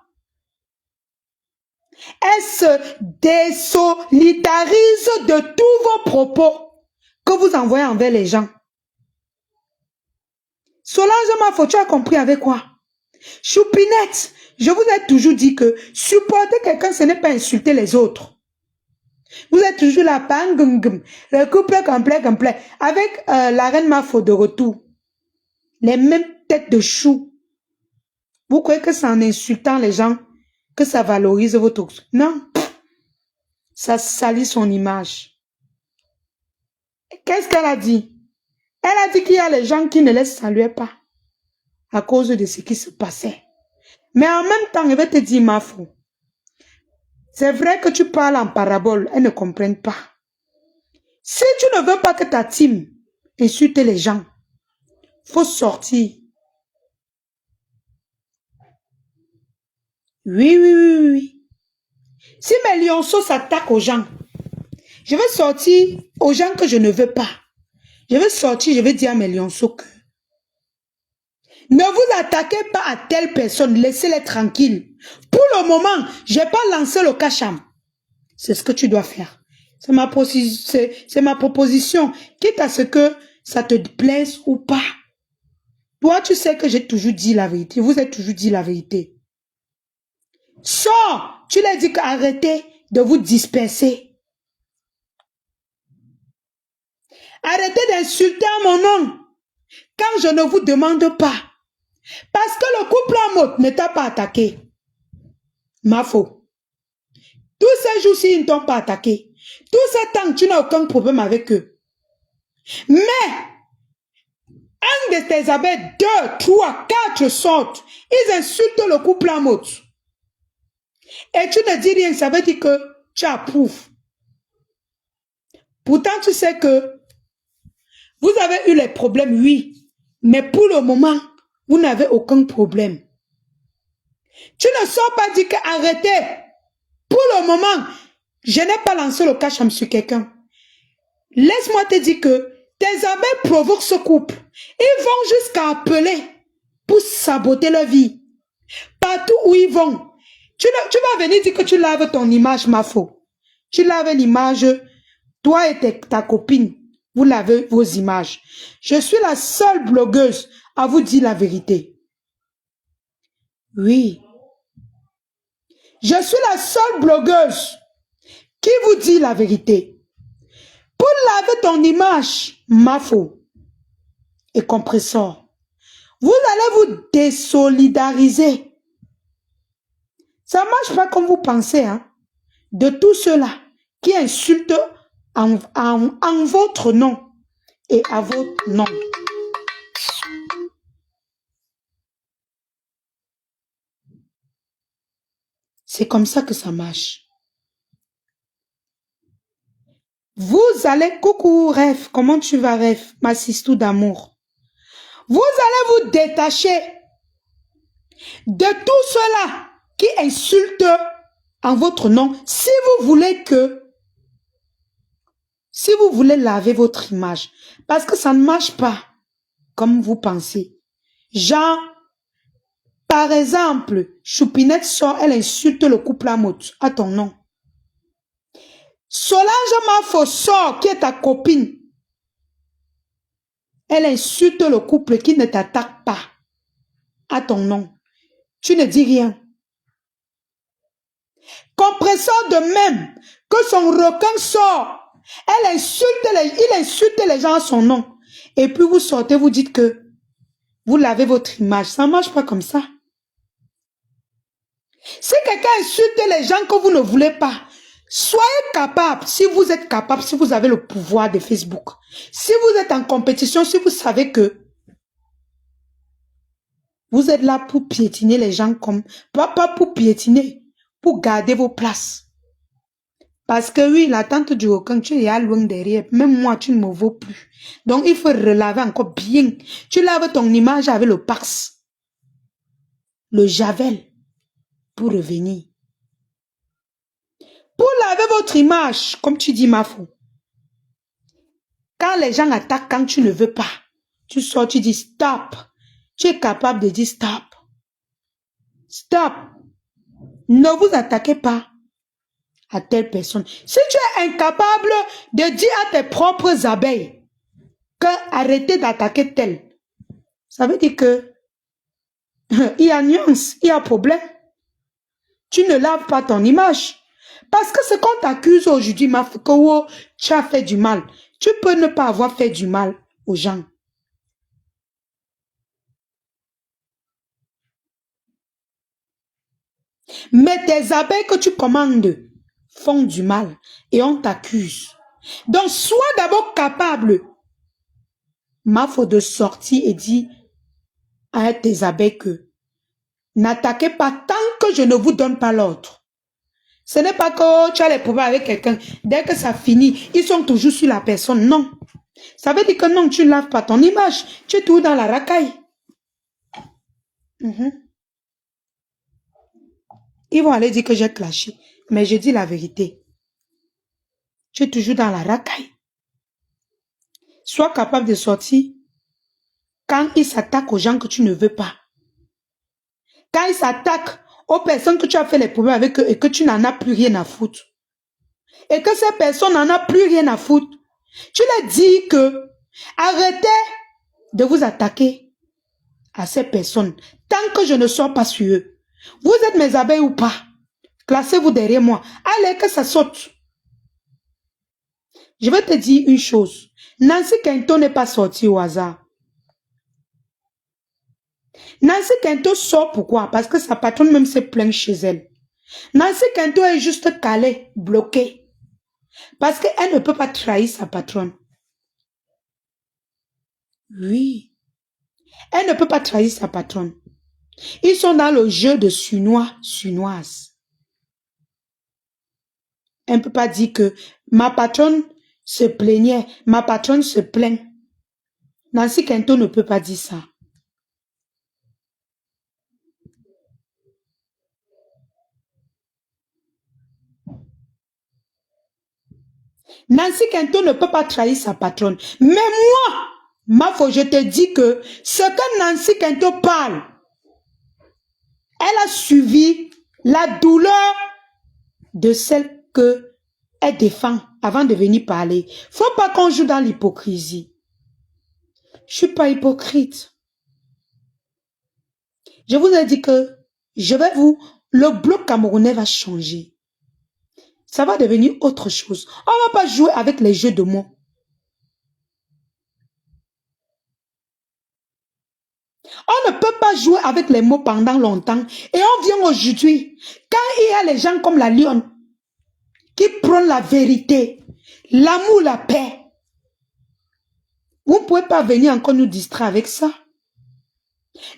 Elle se désolidarise de tous vos propos que vous envoyez envers les gens. Solange Mafo, tu as compris avec quoi? Choupinette, je vous ai toujours dit que supporter quelqu'un, ce n'est pas insulter les autres. Vous êtes toujours là, le couple complet, avec la reine Mafo de retour. Les mêmes têtes de chou. Vous croyez que c'est en insultant les gens que ça valorise votre... Non. Ça salit son image. Qu'est-ce qu'elle a dit? Elle a dit qu'il y a les gens qui ne les saluaient pas à cause de ce qui se passait. Mais en même temps, je vais te dire, Mafo, c'est vrai que tu parles en parabole, elles ne comprennent pas. Si tu ne veux pas que ta team insulte les gens, faut sortir. Oui. Si mes lionceaux s'attaquent aux gens, je vais sortir aux gens que je ne veux pas. Je vais sortir, je vais dire à mes lionceaux que ne vous attaquez pas à telle personne, laissez-les tranquilles. Pour le moment, je n'ai pas lancé le cacham. C'est ce que tu dois faire. C'est ma proposition. Quitte à ce que ça te plaise ou pas. Toi, tu sais que j'ai toujours dit la vérité. Vous avez toujours dit la vérité. Sors, tu leur dis qu'arrêtez de vous disperser. Arrêtez d'insulter à mon nom quand je ne vous demande pas. Parce que le couple en mode ne t'a pas attaqué. Mafo. Tous ces jours-ci, ils ne t'ont pas attaqué. Tous ces temps, tu n'as aucun problème avec eux. Mais, un de tes abeilles, 2, 3, 4 sortent. Ils insultent le couple en mode. Et tu ne dis rien, ça veut dire que tu approuves. Pourtant, tu sais que vous avez eu les problèmes, oui. Mais pour le moment, vous n'avez aucun problème. Tu ne sors pas dire qu'arrêtez. Pour le moment, je n'ai pas lancé le cacham sur quelqu'un. Laisse-moi te dire que tes abeilles provoquent ce couple. Ils vont jusqu'à appeler pour saboter leur vie. Partout où ils vont. Tu vas venir dire que tu laves ton image, Mafo. Tu laves l'image, toi et ta copine, vous lavez vos images. Je suis la seule blogueuse à vous dire la vérité. Oui. Je suis la seule blogueuse qui vous dit la vérité. Pour laver ton image, Mafo et compresseur, vous allez vous désolidariser. Ça ne marche pas comme vous pensez, hein, de tous ceux-là qui insultent en votre nom et à votre nom. C'est comme ça que ça marche. Vous allez, coucou Rêve, comment tu vas Rêve, ma sistou d'amour. Vous allez vous détacher de tous ceux-là qui insultent en votre nom si vous voulez laver votre image. Parce que ça ne marche pas comme vous pensez. Genre, par exemple, Choupinette sort, elle insulte le couple à ton nom. Solange Mafo sort, qui est ta copine. Elle insulte le couple qui ne t'attaque pas à ton nom. Tu ne dis rien. Compresseur de même que son requin sort. Il insulte les gens à son nom. Et puis vous sortez, vous dites que vous lavez votre image. Ça ne marche pas comme ça. Si quelqu'un insulte les gens que vous ne voulez pas, soyez capable, si vous êtes capable, si vous avez le pouvoir de Facebook, si vous êtes en compétition, si vous savez que vous êtes là pour piétiner les gens comme, pas pour piétiner, pour garder vos places. Parce que oui, la tante du requin, tu es loin derrière, même moi, tu ne me vaux plus. Donc, il faut relaver encore bien. Tu laves ton image avec le Pax, le Javel, pour revenir. Pour laver votre image, comme tu dis, Mafo. Quand les gens attaquent, quand tu ne veux pas, tu sors, tu dis stop. Tu es capable de dire stop. Stop. Ne vous attaquez pas à telle personne. Si tu es incapable de dire à tes propres abeilles que arrêtez d'attaquer tel, ça veut dire que il y a nuance, il y a problème. Tu ne laves pas ton image. Parce que ce qu'on t'accuse aujourd'hui, Mafoko, tu as fait du mal. Tu peux ne pas avoir fait du mal aux gens. Mais tes abeilles que tu commandes font du mal et on t'accuse. Donc, sois d'abord capable, Mafo, de sortir et dire à tes abeilles que n'attaquez pas tant que je ne vous donne pas l'ordre. Ce n'est pas que tu as les problèmes avec quelqu'un. Dès que ça finit, ils sont toujours sur la personne. Non. Ça veut dire que non, tu ne laves pas ton image. Tu es toujours dans la racaille. Ils vont aller dire que j'ai clashé. Mais je dis la vérité. Tu es toujours dans la racaille. Sois capable de sortir quand ils s'attaquent aux gens que tu ne veux pas. Quand ils s'attaquent aux personnes que tu as fait les problèmes avec eux et que tu n'en as plus rien à foutre. Et que ces personnes n'en ont plus rien à foutre. Tu leur dis que arrêtez de vous attaquer à ces personnes tant que je ne sors pas sur eux. Vous êtes mes abeilles ou pas? Classez-vous derrière moi. Allez, que ça saute. Je vais te dire une chose. Nancy Kento n'est pas sortie au hasard. Nancy Kento sort pourquoi? Parce que sa patronne même se plaint chez elle. Nancy Kento est juste calée, bloquée. Parce qu'elle ne peut pas trahir sa patronne. Oui. Elle ne peut pas trahir sa patronne. Ils sont dans le jeu de Sunois, Sunoises. Elle ne peut pas dire que ma patronne se plaignait, ma patronne se plaint. Nancy Kento ne peut pas dire ça. Nancy Kento ne peut pas trahir sa patronne. Mais moi, Mafo, je te dis que ce que Nancy Kento parle, elle a suivi la douleur de celle qu'elle défend avant de venir parler. Faut pas qu'on joue dans l'hypocrisie. Je suis pas hypocrite. Je vous ai dit que le bloc camerounais va changer. Ça va devenir autre chose. On ne va pas jouer avec les jeux de mots. On ne peut pas jouer avec les mots pendant longtemps. Et on vient aujourd'hui, quand il y a les gens comme la lionne, qui prônent la vérité, l'amour, la paix, vous ne pouvez pas venir encore nous distraire avec ça.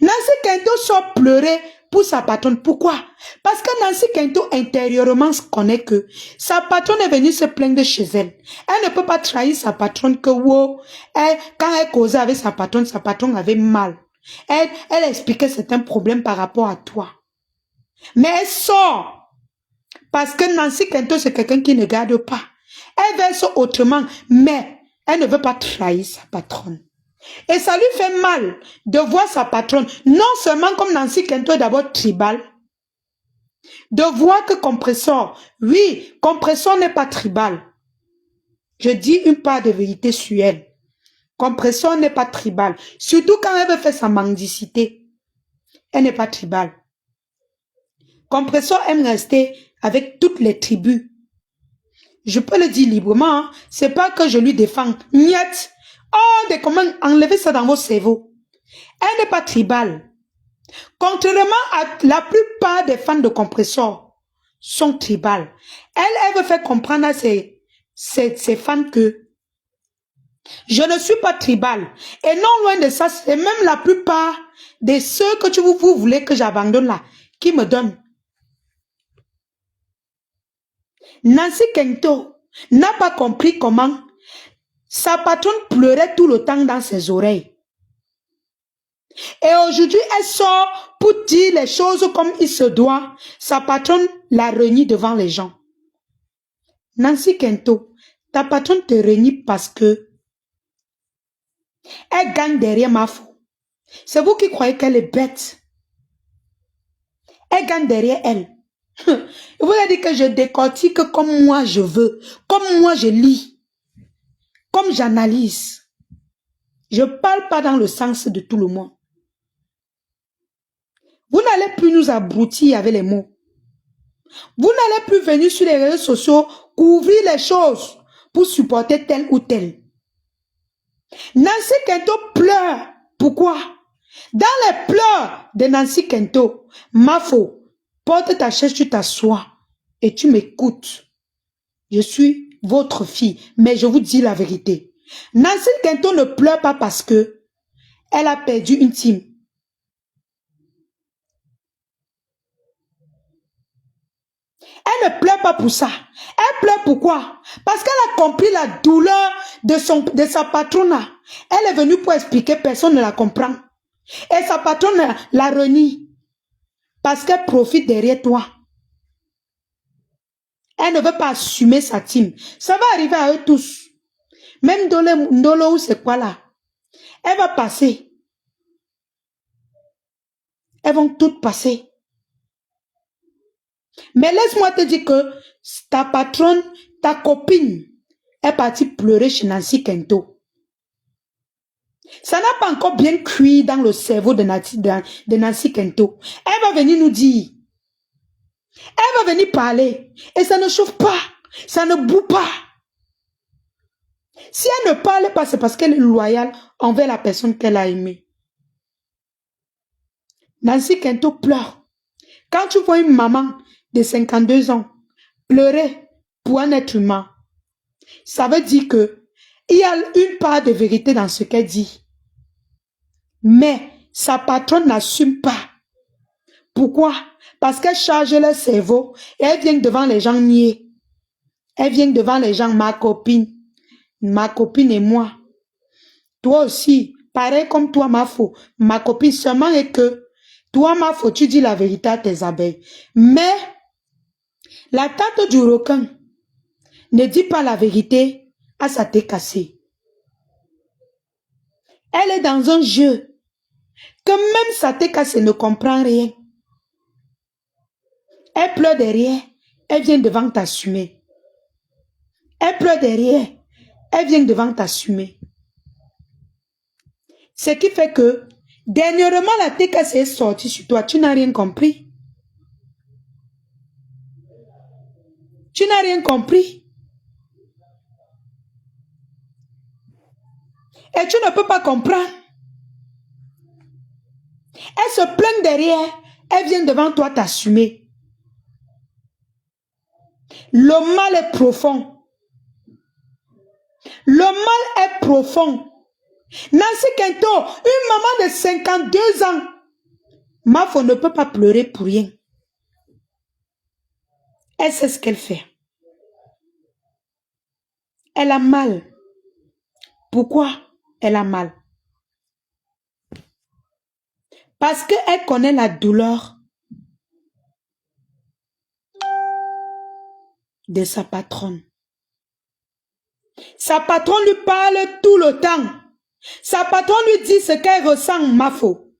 Nancy Kento sort pleurer pour sa patronne. Pourquoi? Parce que Nancy Kento intérieurement se connaît que sa patronne est venue se plaindre chez elle. Elle ne peut pas trahir sa patronne que wow, quand elle causait avec sa patronne avait mal. Elle expliquait certains problèmes par rapport à toi. Mais elle sort. Parce que Nancy Kento, c'est quelqu'un qui ne garde pas. Elle verse autrement, mais elle ne veut pas trahir sa patronne. Et ça lui fait mal de voir sa patronne, non seulement comme Nancy Kento est d'abord tribal, de voir que Compressor, oui, Compressor n'est pas tribal. Je dis une part de vérité sur elle. Compressor n'est pas tribal. Surtout quand elle veut faire sa mendicité. Elle n'est pas tribal. Compressor aime rester avec toutes les tribus. Je peux le dire librement. Hein. C'est pas que je lui défends. Niet. Oh, comment enlevez ça dans vos cerveaux. Elle n'est pas tribale. Contrairement à la plupart des fans de Compressor sont tribales. Elle veut faire comprendre à ses fans que je ne suis pas tribal. Et non loin de ça, c'est même la plupart de ceux que vous voulez que j'abandonne là, qui me donnent. Nancy Kento n'a pas compris comment sa patronne pleurait tout le temps dans ses oreilles. Et aujourd'hui, elle sort pour dire les choses comme il se doit. Sa patronne la renie devant les gens. Nancy Kento, ta patronne te renie parce que elle gagne derrière Mafo. C'est vous qui croyez qu'elle est bête. Elle gagne derrière elle. Je vous ai dit que je décortique comme moi je veux, comme moi je lis, comme j'analyse. Je ne parle pas dans le sens de tout le monde. Vous n'allez plus nous abrutir avec les mots. Vous n'allez plus venir sur les réseaux sociaux couvrir les choses pour supporter tel ou tel. Nancy Kento pleure. Pourquoi? Dans les pleurs de Nancy Kento, Mafo, porte ta chaise, tu t'assois et tu m'écoutes. Je suis votre fille, mais je vous dis la vérité. Nancy Kento ne pleure pas parce que elle a perdu une team. Elle ne pleure pas pour ça. Elle pleure pourquoi? Parce qu'elle a compris la douleur de sa patronne. Elle est venue pour expliquer, personne ne la comprend. Et sa patronne la renie. Parce qu'elle profite derrière toi. Elle ne veut pas assumer sa team. Ça va arriver à eux tous. Même Ndolo ou c'est quoi là? Elle va passer. Elles vont toutes passer. Mais laisse-moi te dire que ta patronne, ta copine, est partie pleurer chez Nancy Kento. Ça n'a pas encore bien cuit dans le cerveau de Nancy Kento. Elle va venir nous dire. Elle va venir parler. Et ça ne chauffe pas. Ça ne boue pas. Si elle ne parle pas, c'est parce qu'elle est loyale envers la personne qu'elle a aimée. Nancy Kento pleure. Quand tu vois une maman de 52 ans pleurer pour un être humain, ça veut dire que il y a une part de vérité dans ce qu'elle dit. Mais sa patronne n'assume pas. Pourquoi? Parce qu'elle charge leur cerveau et elle vient devant les gens nier. Elle vient devant les gens, ma copine et moi. Toi aussi, pareil comme toi, ma copine, seulement est que toi, tu dis la vérité à tes abeilles. Mais la tante du requin ne dit pas la vérité à sa tête cassée. Elle est dans un jeu que même sa tête cassée ne comprend rien. Elle pleure derrière, elle vient devant t'assumer. Elle pleure derrière, elle vient devant t'assumer. Ce qui fait que, dernièrement, la tête cassée est sortie sur toi, tu n'as rien compris. Tu n'as rien compris. Et tu ne peux pas comprendre. Elle se plaint derrière, elle vient devant toi t'assumer. Le mal est profond. Le mal est profond. Nancy Kento, une maman de 52 ans, Mafo ne peut pas pleurer pour rien. Elle sait ce qu'elle fait. Elle a mal. Pourquoi elle a mal? Parce qu'elle connaît la douleur de sa patronne. Sa patronne lui parle tout le temps. Sa patronne lui dit ce qu'elle ressent, Mafo.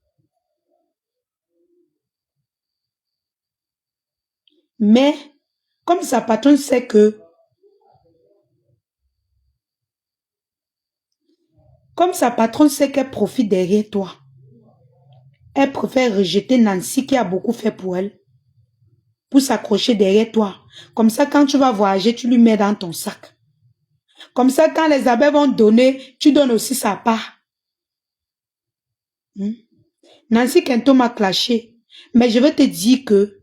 Mais, comme sa patronne sait que, qu'elle profite derrière toi, elle préfère rejeter Nancy qui a beaucoup fait pour elle, pour s'accrocher derrière toi. Comme ça, quand tu vas voyager, tu lui mets dans ton sac. Comme ça, quand les abeilles vont donner, tu donnes aussi sa part. Nancy Kento m'a clashé. Mais je vais te dire que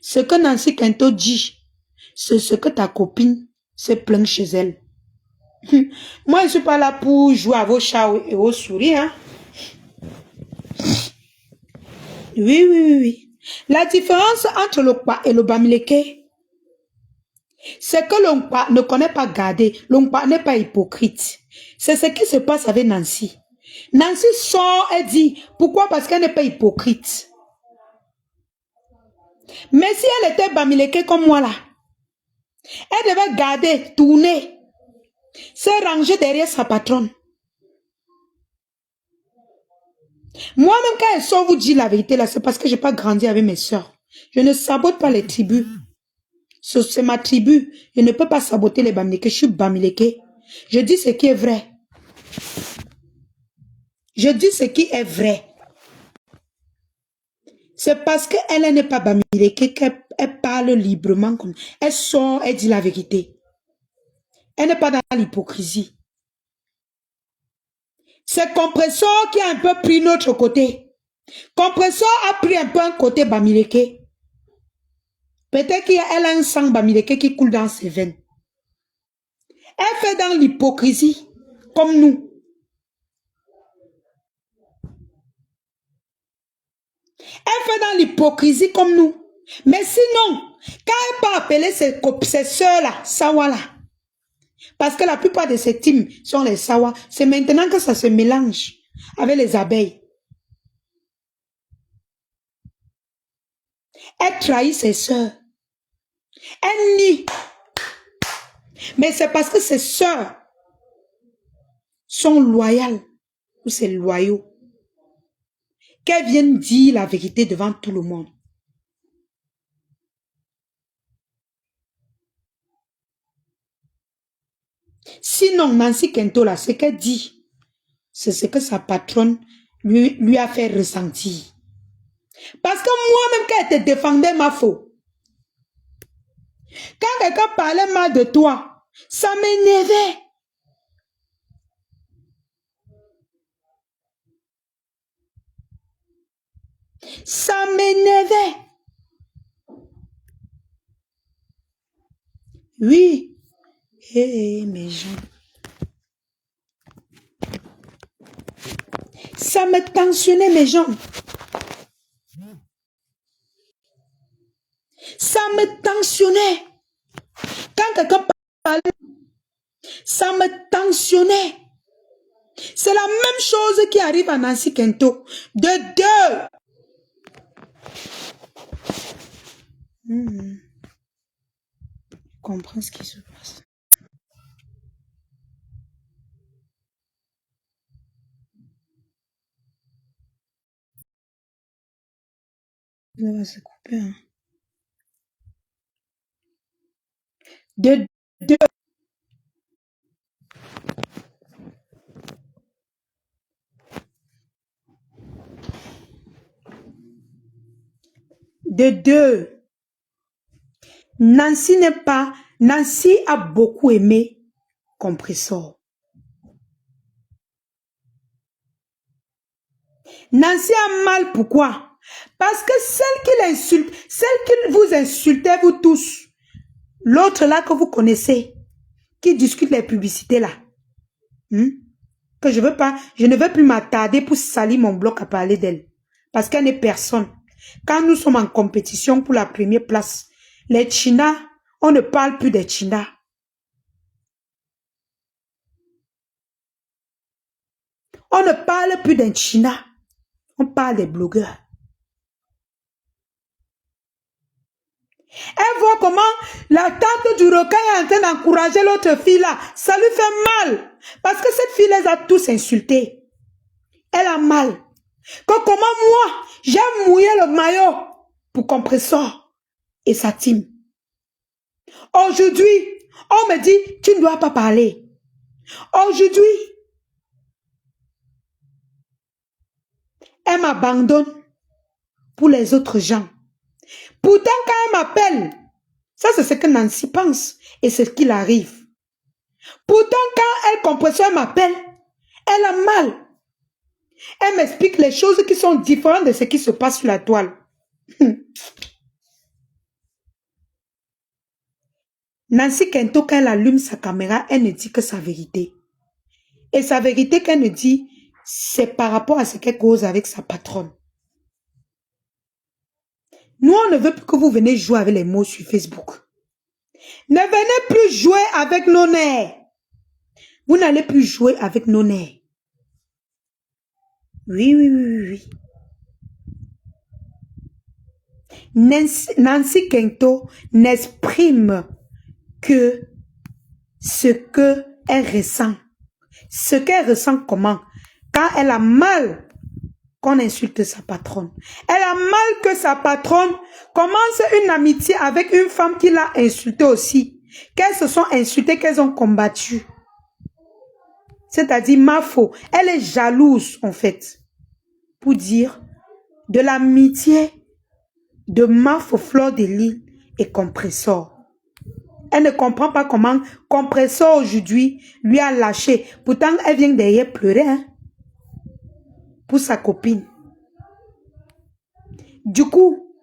ce que Nancy Kento dit, c'est ce que ta copine se plaint chez elle. Moi, je ne suis pas là pour jouer à vos chats et aux souris. Hein? Oui. La différence entre le Nkwa et le Bamileke, c'est que le Nkwa ne connaît pas garder. Le Nkwa n'est pas hypocrite. C'est ce qui se passe avec Nancy. Nancy sort et dit, pourquoi? Parce qu'elle n'est pas hypocrite. Mais si elle était Bamileke comme moi là, elle devait garder, tourner, se ranger derrière sa patronne. Moi-même, quand elle sort vous dire la vérité là, c'est parce que je n'ai pas grandi avec mes soeurs. Je ne sabote pas les tribus. C'est ma tribu. Je ne peux pas saboter les Bamileke. Je suis Bamileke. Je dis ce qui est vrai. Je dis ce qui est vrai. C'est parce qu'elle n'est pas Bamileke qu'elle parle librement. Elle sort, elle dit la vérité. Elle n'est pas dans l'hypocrisie. C'est Compressor qui a un peu pris notre côté. Compressor a pris un peu un côté Bamileke. Peut-être qu'elle a un sang Bamileke qui coule dans ses veines. Elle fait dans l'hypocrisie, comme nous. Elle fait dans l'hypocrisie comme nous. Mais sinon, quand elle peut appeler ses soeurs-là, Sawa-là, parce que la plupart de ces teams sont les Sawa, c'est maintenant que ça se mélange avec les abeilles. Elle trahit ses soeurs. Elle nie. Mais c'est parce que ses soeurs sont loyales ou c'est loyaux qu'elles viennent dire la vérité devant tout le monde. Sinon, Nancy Kento, là, ce qu'elle dit, c'est ce que sa patronne lui a fait ressentir. Parce que moi-même, quand elle te défendait, ma faux, quand quelqu'un parlait mal de toi, ça m'énervait. Ça m'énervait. Oui. Eh, mes gens. Ça me tensionnait, mes gens. Ça me tensionnait. Quand quelqu'un parlait, ça me tensionnait. C'est la même chose qui arrive à Nancy Kento. De deux. Je comprends ce qui se passe. Ça va se couper. Hein. De deux. De deux. Nancy n'est pas... Nancy a beaucoup aimé Compressor. Nancy a mal, pourquoi? Parce que celle qui l'insulte, celle qui vous insultez, vous tous, l'autre là que vous connaissez, qui discute les publicités là, que je ne veux plus m'attarder pour salir mon bloc à parler d'elle. Parce qu'elle n'est personne. Quand nous sommes en compétition pour la première place, les Chinas, on ne parle plus des Chinas. On ne parle plus d'un China. On parle des blogueurs. Elle voit comment la tante du requin est en train d'encourager l'autre fille là. Ça lui fait mal. Parce que cette fille les a tous insultés. Elle a mal. Que comment moi, j'ai mouillé le maillot pour Compressor et sa team. Aujourd'hui, on me dit, tu ne dois pas parler. Aujourd'hui, elle m'abandonne pour les autres gens. Pourtant, quand elle m'appelle, ça c'est ce que Nancy pense et c'est ce qu'il arrive. Pourtant, quand elle Compressor m'appelle, elle a mal. Elle m'explique les choses qui sont différentes de ce qui se passe sur la toile. Nancy Kento, quand elle allume sa caméra, elle ne dit que sa vérité. Et sa vérité qu'elle ne dit, c'est par rapport à ce qu'elle cause avec sa patronne. Nous, on ne veut plus que vous venez jouer avec les mots sur Facebook. Ne venez plus jouer avec nos nerfs. Vous n'allez plus jouer avec nos nerfs. Oui, oui, oui, oui. Nancy Kento n'exprime que ce qu'elle ressent. Ce qu'elle ressent comment? Quand elle a mal qu'on insulte sa patronne. Elle a mal que sa patronne commence une amitié avec une femme qui l'a insultée aussi. Qu'elles se sont insultées, qu'elles ont combattu. C'est-à-dire Mafo. Elle est jalouse en fait. Pour dire de l'amitié de Mafo Fleur de Lys et Compressor. Elle ne comprend pas comment Compressor aujourd'hui lui a lâché. Pourtant, elle vient derrière pleurer hein, pour sa copine. Du coup,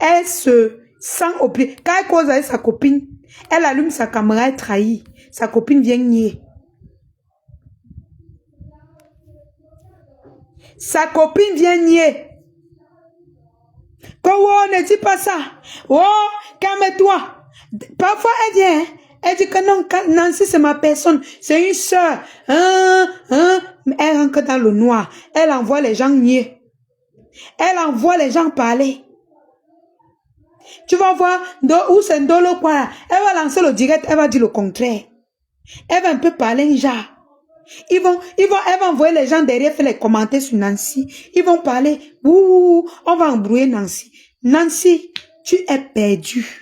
elle se sent obligée. Quand elle cause avec sa copine, elle allume sa caméra et trahit. Sa copine vient nier. Sa copine vient nier. Oh, ne dis pas ça. Oh, calme-toi. Parfois, elle vient. Elle dit que non, Nancy, c'est ma personne. C'est une soeur. Elle rentre dans le noir. Elle envoie les gens nier. Elle envoie les gens parler. Tu vas voir où c'est Ndolo quoi. Elle va lancer le direct. Elle va dire le contraire. Elle va un peu parler genre. Elle va envoyer les gens derrière faire les commentaires sur Nancy. Ils vont parler. Ouh, on va embrouiller Nancy. Nancy, tu es perdue.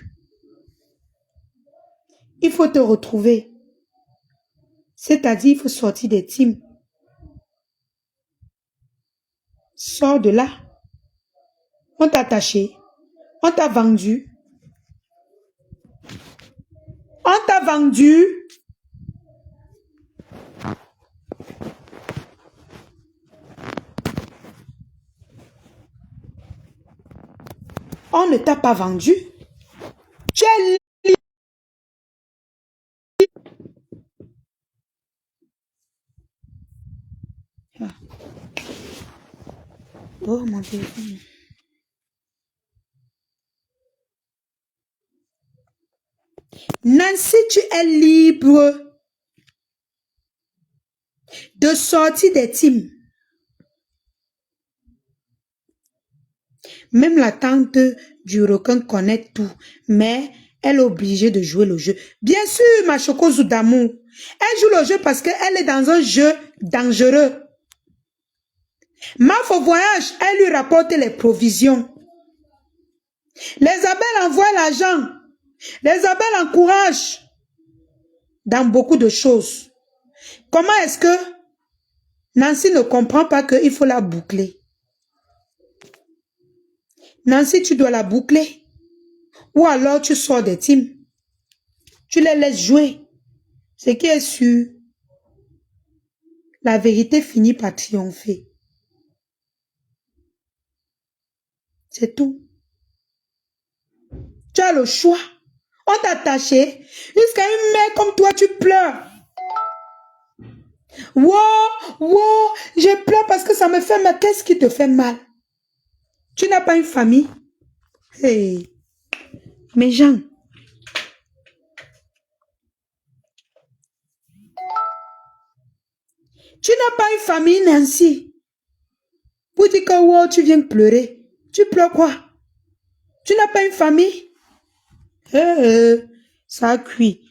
Il faut te retrouver. C'est-à-dire, il faut sortir des teams. Sors de là. On t'a attaché. On t'a vendu. On t'a vendu. On ne t'a pas vendu. Tu es libre. Oh mon Dieu. Nancy, tu es libre de sortir des teams. Même la tante du requin connaît tout, mais elle est obligée de jouer le jeu. Bien sûr, ma chocoso d'amour. Elle joue le jeu parce qu'elle est dans un jeu dangereux. Maf au voyage, elle lui rapporte les provisions. Les abeilles envoient l'argent. Les abeilles encouragent dans beaucoup de choses. Comment est-ce que Nancy ne comprend pas qu'il faut la boucler? Nancy, tu dois la boucler. Ou alors tu sors des teams. Tu les laisses jouer. Ce qui est sûr, la vérité finit par triompher. C'est tout. Tu as le choix. On t'a attaché. Jusqu'à une mère comme toi, tu pleures. Wow, je pleure parce que ça me fait mal. Qu'est-ce qui te fait mal? Tu n'as pas une famille? Hey, mes gens. Tu n'as pas une famille, Nancy. Pour dire que wow, tu viens pleurer. Tu pleures quoi? Tu n'as pas une famille? Ça a cuit.